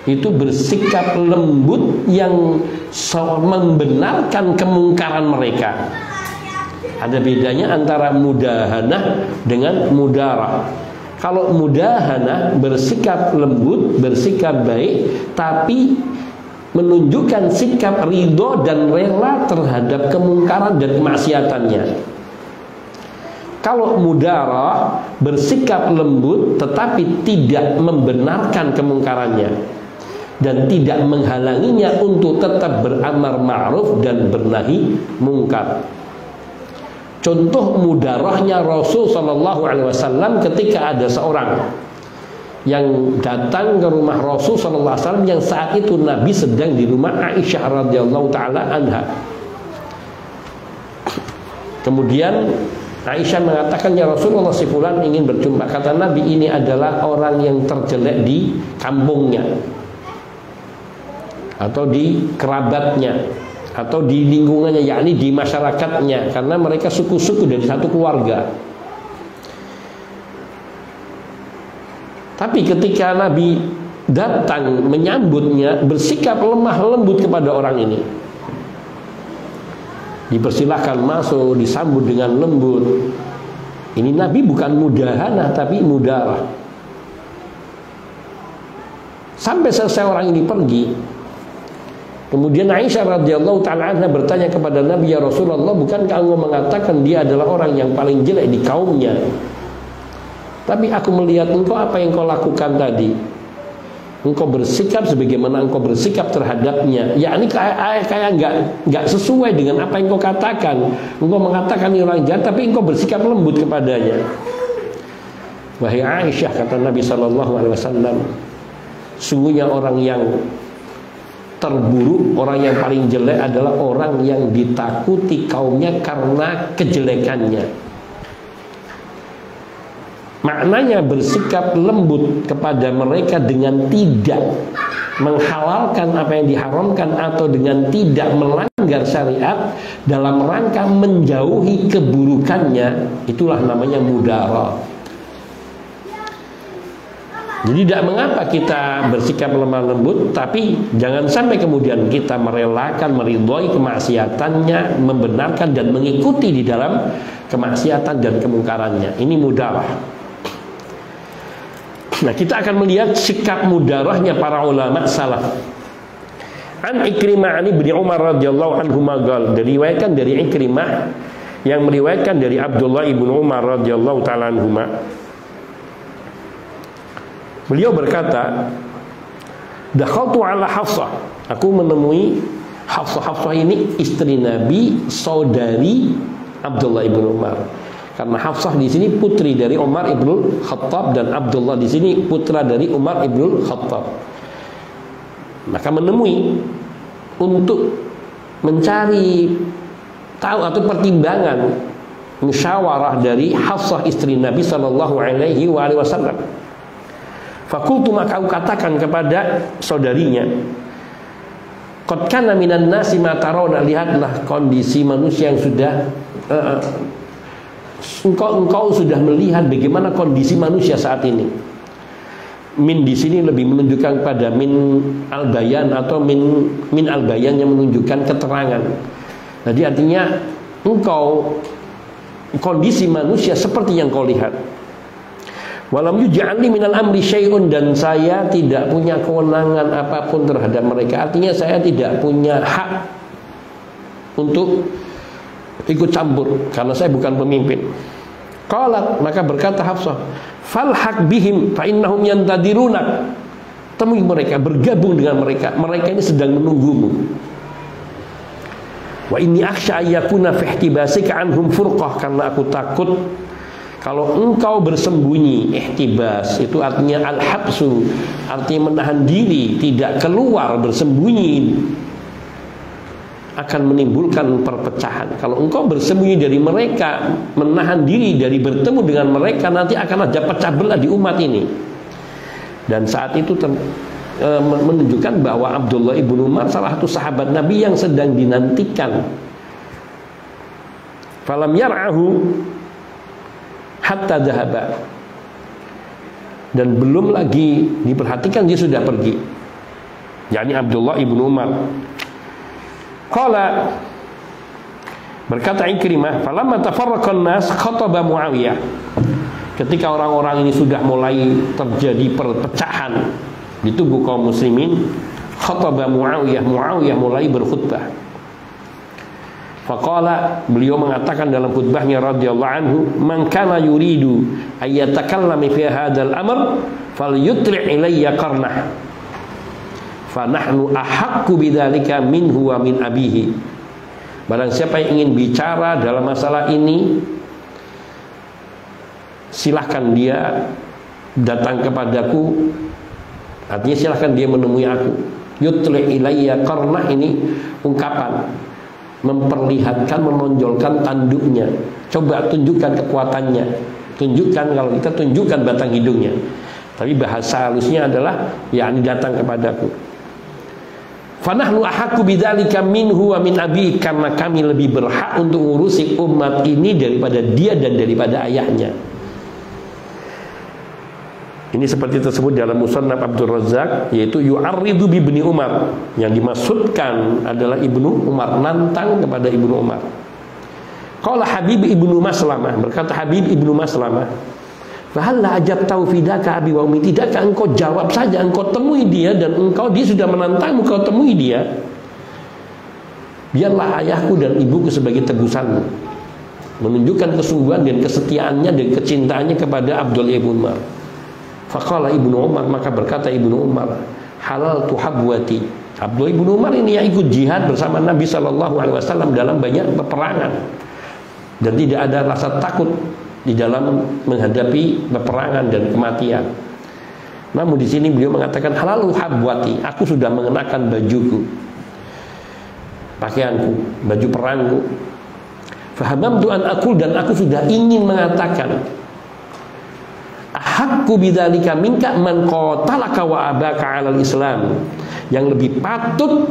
itu bersikap lembut yang membenarkan kemungkaran mereka. Ada bedanya antara mudahanah dengan mudarah. Kalau mudahanah bersikap lembut, bersikap baik, tapi menunjukkan sikap ridho dan rela terhadap kemungkaran dan kemaksiatannya. Kalau mudarah bersikap lembut tetapi tidak membenarkan kemungkarannya dan tidak menghalanginya untuk tetap beramar ma'ruf dan bernahi mungkar. Contoh mudarahnya Rasul Sallallahu Alaihi Wasallam ketika ada seorang yang datang ke rumah Rasul Sallallahu Alaihi Wasallam yang saat itu Nabi sedang di rumah Aisyah radhiyallahu taala anha. Kemudian Aisyah mengatakan, ya Rasulullah, si fulan ingin berjumpa. Kata Nabi, ini adalah orang yang terjelek di kampungnya atau di kerabatnya atau di lingkungannya, yakni di masyarakatnya, karena mereka suku-suku dari satu keluarga. Tapi ketika Nabi datang menyambutnya, bersikap lemah lembut kepada orang ini, dipersilahkan masuk, disambut dengan lembut. Ini Nabi bukan mudahanah tapi mudarah. Sampai selesai orang ini pergi. Kemudian Aisyah radhiyallahu taala anha bertanya kepada Nabi, ya Rasulullah, bukankah engkau mengatakan dia adalah orang yang paling jelek di kaumnya? Tapi aku melihat engkau, apa yang kau lakukan tadi? Engkau bersikap sebagaimana engkau bersikap terhadapnya, yakni kayak nggak sesuai dengan apa yang kau katakan. Engkau mengatakan ini orang jahat, tapi engkau bersikap lembut kepadanya. Wahai Aisyah, kata Nabi Sallallahu Alaihi Wasallam, sungguhnya orang yang terburuk, orang yang paling jelek adalah orang yang ditakuti kaumnya karena kejelekannya. Maknanya bersikap lembut kepada mereka dengan tidak menghalalkan apa yang diharamkan atau dengan tidak melanggar syariat dalam rangka menjauhi keburukannya, itulah namanya mudarah. Jadi tidak mengapa kita bersikap lemah lembut, tapi jangan sampai kemudian kita merelakan, meridhoi kemaksiatannya, membenarkan dan mengikuti di dalam kemaksiatan dan kemungkarannya. Ini mudarah. Nah, kita akan melihat sikap mudarahnya para ulama salaf. An Ikrimah an Ibnu Umar radhiyallahu anhu qala, diriwayatkan dari Ikrimah yang meriwayatkan dari Abdullah ibnu Umar radhiyallahu taala anhuma. Beliau berkata, dakhaltu ala Hafsah, aku menemui Hafsah. Hafsah ini istri Nabi, saudari Abdullah ibnu Umar. Karena Hafsah di sini putri dari Umar ibnu Khattab dan Abdullah di sini putra dari Umar ibnu Khattab. Maka menemui untuk mencari tahu atau pertimbangan musyawarah dari Hafsah istri Nabi sallallahu alaihi wasallam. Fakultu, maka aku katakan kepada saudarinya, qad kana minan nasi ma tarawna, lihatlah kondisi manusia yang sudah engkau sudah melihat bagaimana kondisi manusia saat ini. Min di sini lebih menunjukkan pada min al-bayan atau min al-bayan yang menunjukkan keterangan. Jadi artinya engkau kondisi manusia seperti yang kau lihat. Walam yuj'alni minal amri syai'un, dan saya tidak punya kewenangan apapun terhadap mereka. Artinya saya tidak punya hak untuk ikut campur karena saya bukan pemimpin. Qalat, maka berkata Hafsah, falhaq bihim fa innahum yantadiruna. Temui mereka, bergabung dengan mereka. Mereka ini sedang menunggumu. Wa inni akhsha ayyakuna fi ihtibasika anhum furqah, karena aku takut kalau engkau bersembunyi. Ihtibas itu artinya al-habsu, artinya menahan diri, tidak keluar, bersembunyi, akan menimbulkan perpecahan. Kalau engkau bersembunyi dari mereka, menahan diri dari bertemu dengan mereka, nanti akan ada pecah belah di umat ini. Dan saat itu menunjukkan bahwa Abdullah ibnu Umar salah satu sahabat Nabi yang sedang dinantikan. Falam yar'ahu hatta dhahaba, dan belum lagi diperhatikan dia sudah pergi, yakni Abdullah ibnu Umar. Qala, berkata Ikrimah, falamma tafarraqan nas khataba Muawiyah. Ketika orang-orang ini sudah mulai terjadi perpecahan di tubuh kaum muslimin, khataba Muawiyah, Muawiyah mulai berkhutbah. Faqala, beliau mengatakan dalam khutbahnya radhiyallahu anhu, man kana yuridu ayyatakallama fi hadzal amr falyutri' ilayya qarnah fa nahnu ahaqqu bidzalika minhu wa min abihi. Barang siapa yang ingin bicara dalam masalah ini, silahkan dia datang kepadaku. Artinya silahkan dia menemui aku. Yutri' ilayya qarnah ini ungkapan memperlihatkan, menonjolkan tanduknya. Coba tunjukkan kekuatannya. Tunjukkan, kalau kita tunjukkan batang hidungnya. Tapi bahasa halusnya adalah yakni datang kepadaku. Fanahnu ahaqqu bidzalika minhu wa min abi, karena kami lebih berhak untuk ngurusi umat ini daripada dia dan daripada ayahnya. Ini seperti tersebut dalam Musannaf Abdul Razzaq, yaitu yu'arridu bi Ibni Umar. Yang dimaksudkan adalah Ibnu Umar, nantang kepada Ibnu Umar. Qala Habib ibnu Maslamah, berkata Habib ibnu Maslamah, fa hal la ajabtahu fidaka abi wa ummi, tidakkah engkau jawab saja, engkau temui dia, dan dia sudah menantangmu, kau temui dia. Biarlah ayahku dan ibuku sebagai tebusanmu. Menunjukkan kesungguhan dan kesetiaannya dan kecintaannya kepada Abdullah ibnu Umar. Faqala Ibnu Umar, maka berkata Ibnu Umar, halal tuhabwati. Abdullah ibnu Umar ini yang ikut jihad bersama Nabi SAW dalam banyak peperangan, dan tidak ada rasa takut di dalam menghadapi peperangan dan kematian. Namun di sini beliau mengatakan halal tuhabwati, aku sudah mengenakan bajuku, pakaianku, baju perangku. Fahamamtu an aqul, dan aku sudah ingin mengatakan, ahaqqu bidzalika minka man qatalaka wa abaka 'alal Islam. Yang lebih patut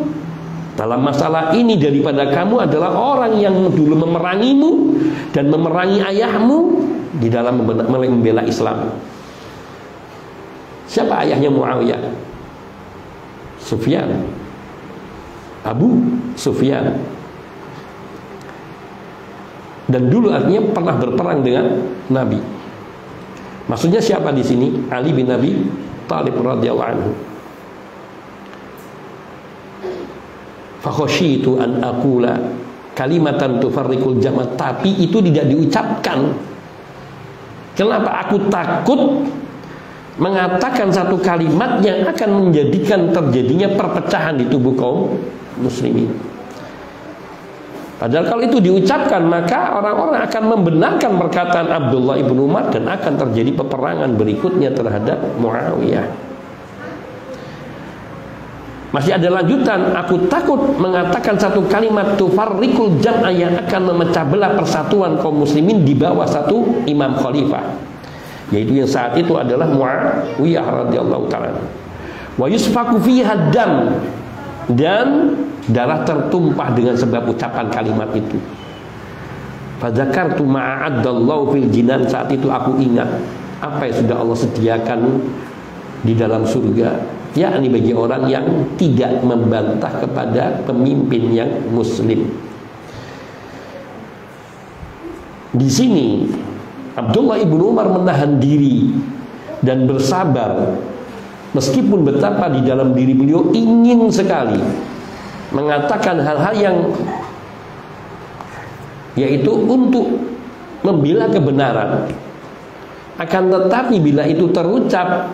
dalam masalah ini daripada kamu adalah orang yang dulu memerangimu dan memerangi ayahmu di dalam membela Islam. Siapa ayahnya Muawiyah? Sufyan, Abu Sufyan. Dan dulu artinya pernah berperang dengan Nabi. Maksudnya siapa di sini? Ali bin Abi Thalib radhiyallahu anhu. Fakhashitu an aqula kalimatan tufarriqul jamaah, tapi itu tidak diucapkan. Kenapa? Aku takut mengatakan satu kalimat yang akan menjadikan terjadinya perpecahan di tubuh kaum muslimin. Padahal kalau itu diucapkan, maka orang-orang akan membenarkan perkataan Abdullah ibnu Umar dan akan terjadi peperangan berikutnya terhadap Muawiyah. Masih ada lanjutan. Aku takut mengatakan satu kalimat tufarriqul jam'ah yang akan memecah belah persatuan kaum muslimin di bawah satu imam khalifah, yaitu yang saat itu adalah Muawiyah radhiyallahu ta'ala. Wa yusfaku fiha dam, dan darah tertumpah dengan sebab ucapan kalimat itu. Fadzakartu ma'addallahu fil jinan, saat itu aku ingat apa yang sudah Allah sediakan di dalam surga, yakni bagi orang yang tidak membantah kepada pemimpin yang muslim. Di sini Abdullah ibnu Umar menahan diri dan bersabar, meskipun betapa di dalam diri beliau ingin sekali mengatakan hal-hal yang yaitu untuk membela kebenaran. Akan tetapi bila itu terucap,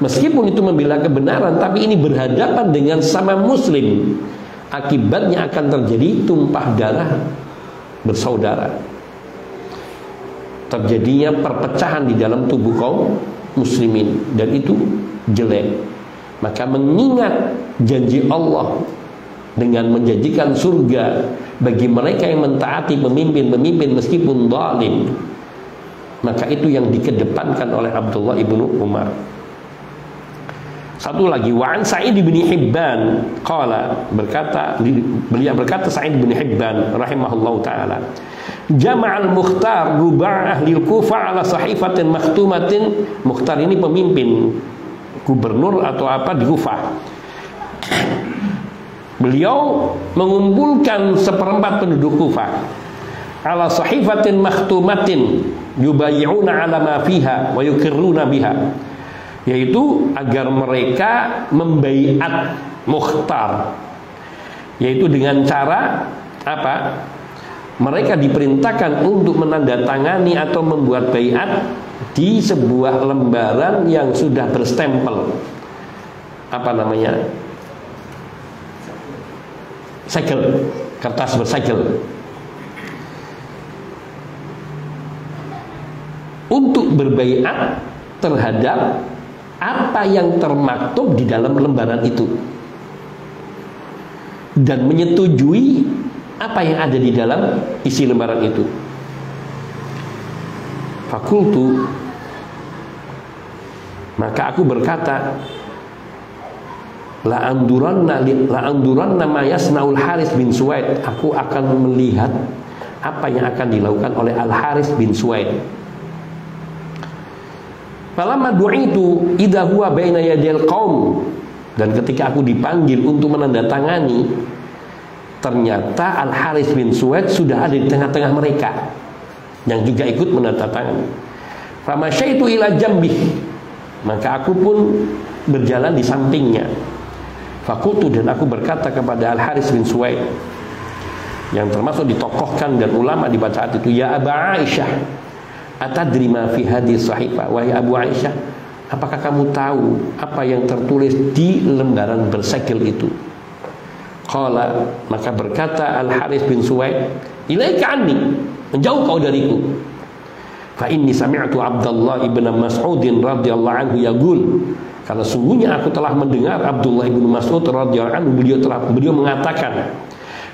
meskipun itu membela kebenaran, tapi ini berhadapan dengan sama muslim, akibatnya akan terjadi tumpah darah bersaudara, terjadinya perpecahan di dalam tubuh kaum muslimin, dan itu jelek. Maka mengingat janji Allah dengan menjanjikan surga bagi mereka yang mentaati pemimpin-pemimpin meskipun zalim, maka itu yang dikedepankan oleh Abdullah ibnu Umar. Satu lagi, wa an Sa'id bin Hibban qala, beliau berkata Sa'id bin Hibban rahimahullahu taala, jama'al Mukhtar ruba' ahli Kufah ala sahifatin makhtumatin. Mukhtar ini pemimpin, gubernur atau apa di Kufah. Beliau mengumpulkan seperempat penduduk Kufah ala sahifatin makhtumatin yubayyi'una ala ma fiha wa yukirruna biha, yaitu agar mereka membaiat Mukhtar, yaitu dengan cara apa? Mereka diperintahkan untuk menandatangani atau membuat baiat di sebuah lembaran yang sudah berstempel, apa namanya, segel, kertas bersegel, untuk berbaiat terhadap apa yang termaktub di dalam lembaran itu dan menyetujui apa yang ada di dalam isi lembaran itu. Fakultu, maka aku berkata, la anduranna ma yasnaul Haris bin Suwaid, aku akan melihat apa yang akan dilakukan oleh Al Haris bin Suwaid. Falamma du'itu idza huwa baina yadil qaum, dan ketika aku dipanggil untuk menandatangani, ternyata Al Haris bin Suwaid sudah ada di tengah-tengah mereka yang juga ikut menandatangani. Famasyaitu ila jambih, maka aku pun berjalan di sampingnya. Fakultu, dan aku berkata kepada Al Haris bin Suwaid, yang termasuk ditokohkan dan ulama di saat itu, ya Aba Aisyah, atadri ma fi hadhihi sahifah, wahai Abu Aisyah, apakah kamu tahu apa yang tertulis di lembaran bersegel itu? Qala, maka berkata Al Haris bin Suwaid, ilaika anni, menjauh kau dariku. Fa inni sami'tu Abdullah ibn Mas'ud radhiyallahu anhu yaqul, karena sungguhnya aku telah mendengar Abdullah ibn Mas'ud radhiyallahu anhu, beliau mengatakan,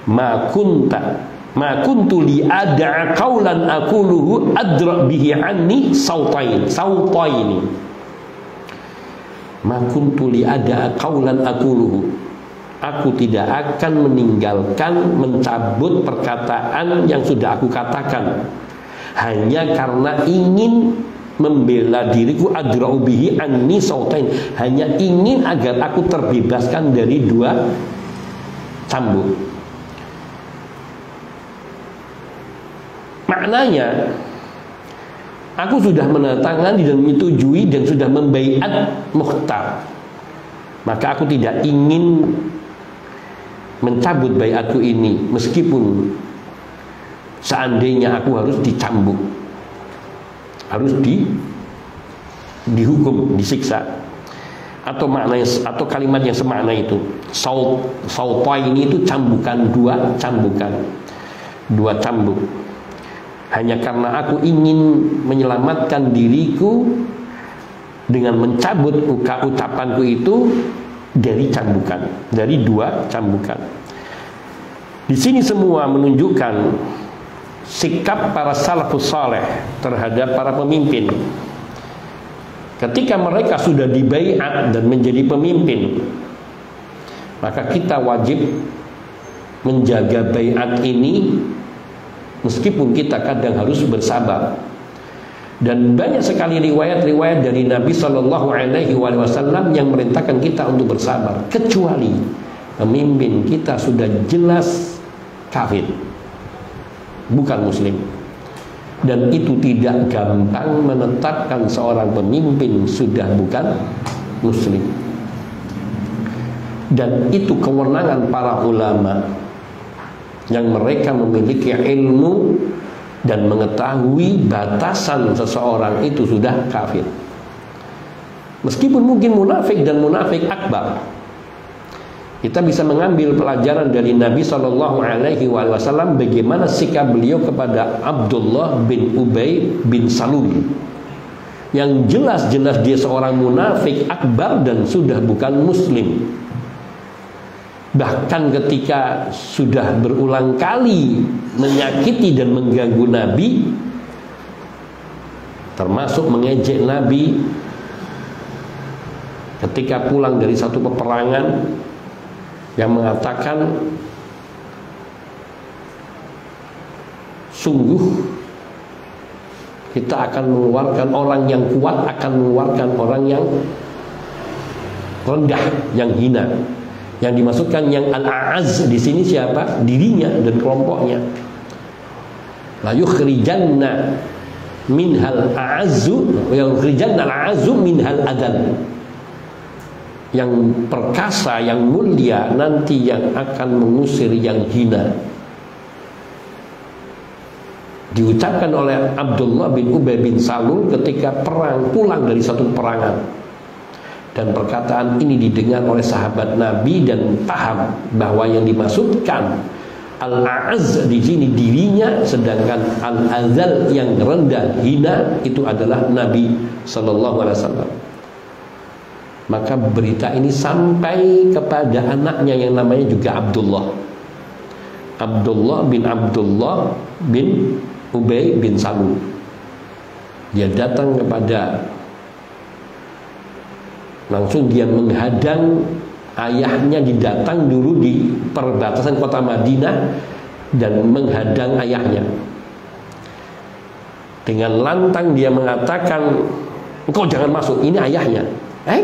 ma kuntu li ad'a qaulan aquluhu adra bihi anni sautaini. Ma kuntu li ad'a qaulan aquluhu, aku tidak akan meninggalkan, mencabut perkataan yang sudah aku katakan hanya karena ingin membela diriku, adra'u bihi anni sautain, hanya ingin agar aku terbebaskan dari 2 cambuk. Maknanya, aku sudah menandatangani dan menyetujui dan sudah membaiat Mukhtar, maka aku tidak ingin mencabut baiatku ini, meskipun seandainya aku harus dicambuk, harus dihukum, disiksa. Atau maknanya, atau kalimat yang semakna itu, sautai ini itu cambukan, 2 cambukan, 2 cambuk. Hanya karena aku ingin menyelamatkan diriku dengan mencabut ucapanku itu dari cambukan, dari 2 cambukan. Di sini semua menunjukkan sikap para salafus saleh terhadap para pemimpin. Ketika mereka sudah dibaiat dan menjadi pemimpin, maka kita wajib menjaga baiat ini, meskipun kita kadang harus bersabar. Dan banyak sekali riwayat-riwayat dari Nabi SAW yang merintahkan kita untuk bersabar, kecuali pemimpin kita sudah jelas kafir, bukan muslim. Dan itu tidak gampang menetapkan seorang pemimpin sudah bukan muslim. Dan itu kewenangan para ulama yang mereka memiliki ilmu dan mengetahui batasan seseorang itu sudah kafir, meskipun mungkin munafik dan munafik akbar. Kita bisa mengambil pelajaran dari Nabi SAW bagaimana sikap beliau kepada Abdullah bin Ubay bin Salul, yang jelas-jelas dia seorang munafik akbar dan sudah bukan muslim. Bahkan ketika sudah berulang kali menyakiti dan mengganggu Nabi, termasuk mengejek Nabi ketika pulang dari satu peperangan, yang mengatakan, sungguh kita akan mengeluarkan orang yang kuat, akan mengeluarkan orang yang rendah, yang hina. Yang dimaksudkan yang al-a'az di sini siapa? Dirinya dan kelompoknya. La yukhrijanna minhal a'azzu wa yukhrijanna al-a'azzu minhal adal. Yang perkasa, yang mulia nanti yang akan mengusir yang hina. Diucapkan oleh Abdullah bin Ubay bin Salul ketika pulang dari satu peperangan. Dan perkataan ini didengar oleh sahabat Nabi dan paham bahwa yang dimaksudkan al-a'az di sini dirinya, sedangkan al-azal yang rendah, hina itu adalah Nabi sallallahu alaihi wasallam. Maka berita ini sampai kepada anaknya yang namanya juga Abdullah bin Ubay bin Salul. Dia datang kepada, langsung dia menghadang ayahnya, didatang dulu di perbatasan kota Madinah dan menghadang ayahnya. Dengan lantang dia mengatakan, engkau jangan masuk, ini ayahnya.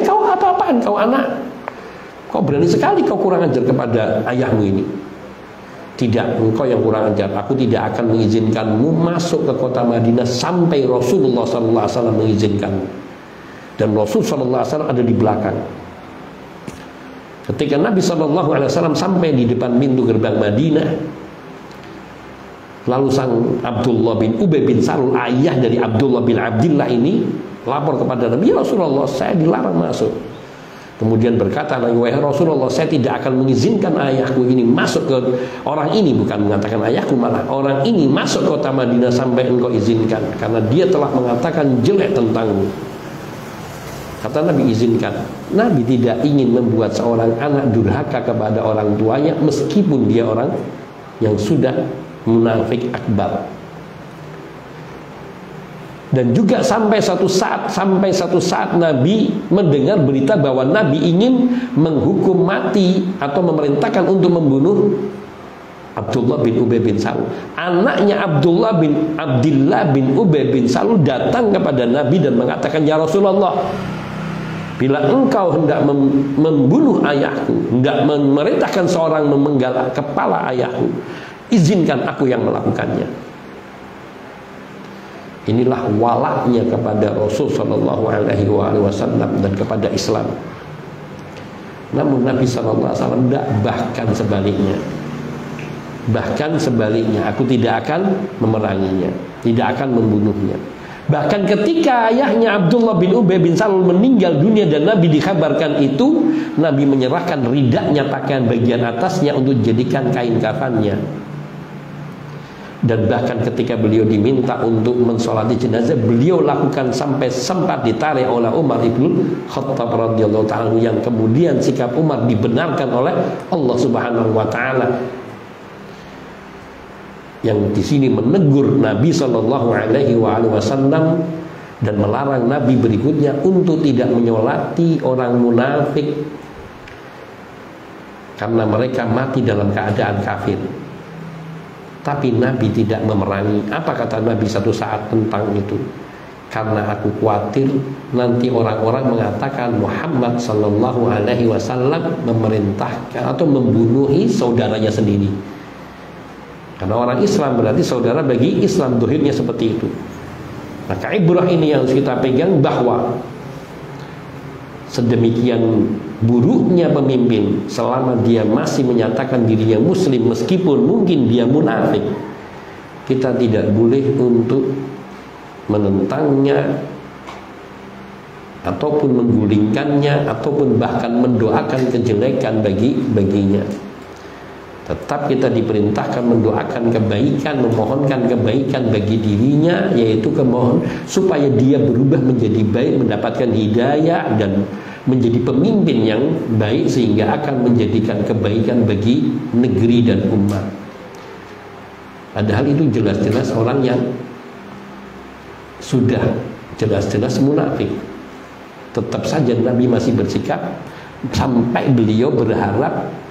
Kau apa-apaan, kau anak? Kau berani sekali kau kurang ajar kepada ayahmu ini. Tidak, engkau yang kurang ajar. Aku tidak akan mengizinkanmu masuk ke kota Madinah sampai Rasulullah SAW mengizinkanmu. Dan Rasul SAW ada di belakang. Ketika Nabi SAW sampai di depan pintu gerbang Madinah, lalu sang Abdullah bin Ubay bin Salul, ayah dari Abdullah bin Abdillah ini, lapor kepada Nabi, ya Rasulullah, saya dilarang masuk. Kemudian berkata, wahai Rasulullah, saya tidak akan mengizinkan ayahku ini masuk ke, orang ini, bukan mengatakan ayahku, malah orang ini masuk kota Madinah sampai engkau izinkan, karena dia telah mengatakan jelek tentangmu. Kata Nabi, izinkan. Nabi tidak ingin membuat seorang anak durhaka kepada orang tuanya, meskipun dia orang yang sudah munafik akbar. Dan juga sampai satu saat Nabi mendengar berita bahwa Nabi ingin menghukum mati atau memerintahkan untuk membunuh Abdullah bin Ubay bin Salul. Anaknya Abdullah bin Ubay bin Salul datang kepada Nabi dan mengatakan, "Ya Rasulullah, bila engkau hendak membunuh ayahku, hendak memerintahkan seorang memenggal kepala ayahku, izinkan aku yang melakukannya." Inilah walaknya kepada Rasul sallallahu alaihi wasallam dan kepada Islam. Namun Nabi sallallahu alaihi wasallam tidak, bahkan sebaliknya, aku tidak akan memeranginya, tidak akan membunuhnya. Bahkan ketika ayahnya Abdullah bin Ubay bin Salul meninggal dunia dan Nabi dikabarkan itu, Nabi menyerahkan ridaknya, pakaian bagian atasnya untuk dijadikan kain kafannya. Dan bahkan ketika beliau diminta untuk mensolati jenazah, beliau lakukan sampai sempat ditarik oleh Umar ibn Khattab radhiyallahu ta'ala, yang kemudian sikap Umar dibenarkan oleh Allah subhanahu wa ta'ala, yang di sini menegur Nabi sallallahu alaihi wasallam dan melarang Nabi berikutnya untuk tidak menyolati orang munafik karena mereka mati dalam keadaan kafir. Tapi Nabi tidak memerangi. Apa kata Nabi satu saat tentang itu? Karena aku khawatir nanti orang-orang mengatakan Muhammad sallallahu alaihi wasallam memerintahkan atau membunuhi saudaranya sendiri. Karena orang Islam berarti saudara bagi Islam, dohirnya seperti itu. Maka ibrah ini yang harus kita pegang, bahwa sedemikian buruknya pemimpin selama dia masih menyatakan dirinya muslim meskipun mungkin dia munafik, kita tidak boleh untuk menentangnya ataupun menggulingkannya ataupun bahkan mendoakan kejelekan baginya. Tetap kita diperintahkan mendoakan kebaikan, memohonkan kebaikan bagi dirinya, yaitu kemohon supaya dia berubah menjadi baik, mendapatkan hidayah dan menjadi pemimpin yang baik sehingga akan menjadikan kebaikan bagi negeri dan umat. Padahal itu jelas-jelas orang yang sudah jelas-jelas munafik. Tetap saja Nabi masih bersikap sampai beliau berharap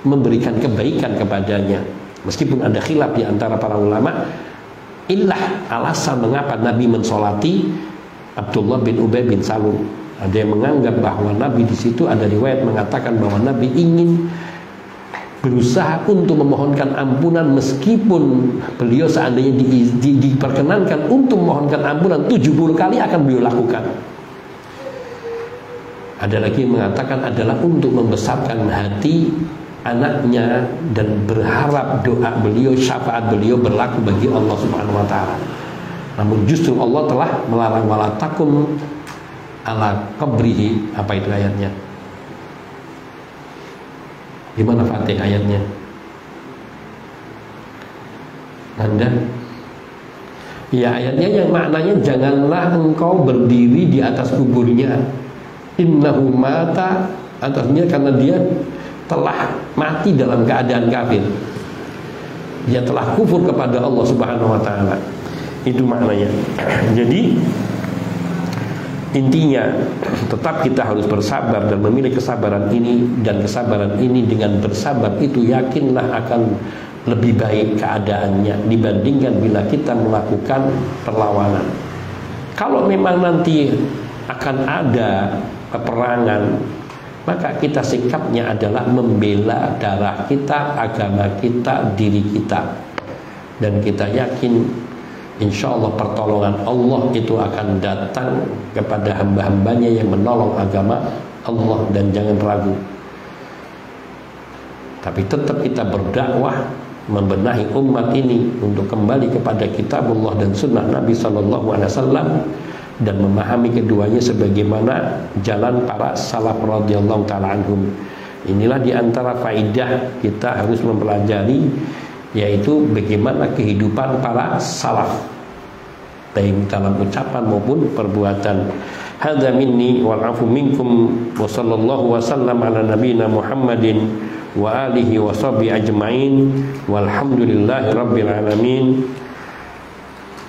memberikan kebaikan kepadanya, meskipun ada khilaf di antara para ulama. Inilah alasan mengapa Nabi mensolati Abdullah bin Ubay bin Salul. Ada yang menganggap bahwa Nabi di situ, ada riwayat mengatakan bahwa Nabi ingin berusaha untuk memohonkan ampunan, meskipun beliau seandainya diperkenankan untuk memohonkan ampunan 70 kali akan beliau lakukan. Ada lagi yang mengatakan adalah untuk membesarkan hati anaknya dan berharap doa beliau, syafaat beliau berlaku bagi Allah subhanahu wa ta'ala. Namun justru Allah telah melarang, wala takum ala qabrihi. Apa itu ayatnya? Gimana Fatih ayatnya? Anda? Ya, ayatnya yang maknanya janganlah engkau berdiri di atas kuburnya. Innahu mata, atasnya karena dia telah mati dalam keadaan kafir. Dia telah kufur kepada Allah subhanahu wa ta'ala. Itu maknanya. Jadi intinya tetap kita harus bersabar dan memilih kesabaran ini, dan kesabaran ini dengan bersabar itu yakinlah akan lebih baik keadaannya dibandingkan bila kita melakukan perlawanan. Kalau memang nanti akan ada peperangan, maka kita sikapnya adalah membela darah kita, agama kita, diri kita. Dan kita yakin insya Allah pertolongan Allah itu akan datang kepada hamba-hambanya yang menolong agama Allah, dan jangan ragu. Tapi tetap kita berdakwah, membenahi umat ini untuk kembali kepada kitabullah dan sunnah Nabi SAW, dan memahami keduanya sebagaimana jalan para salaf radhiyallahu ta'ala anhum. Inilah diantara faidah kita harus mempelajari, yaitu bagaimana kehidupan para salaf, baik dalam ucapan maupun perbuatan. Hadza minni wal afu minkum wa sallallahu wa sallam ala nabiyyina Muhammadin wa alihi wa sahbihi ajmain walhamdulillahi rabbil alamin.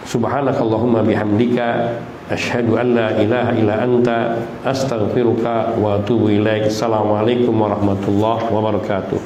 Subhanakallahumma bihamdika asyhadu an la ilaha illa anta astaghfiruka wa atubu ilaik. Assalamualaikum warahmatullahi wabarakatuh.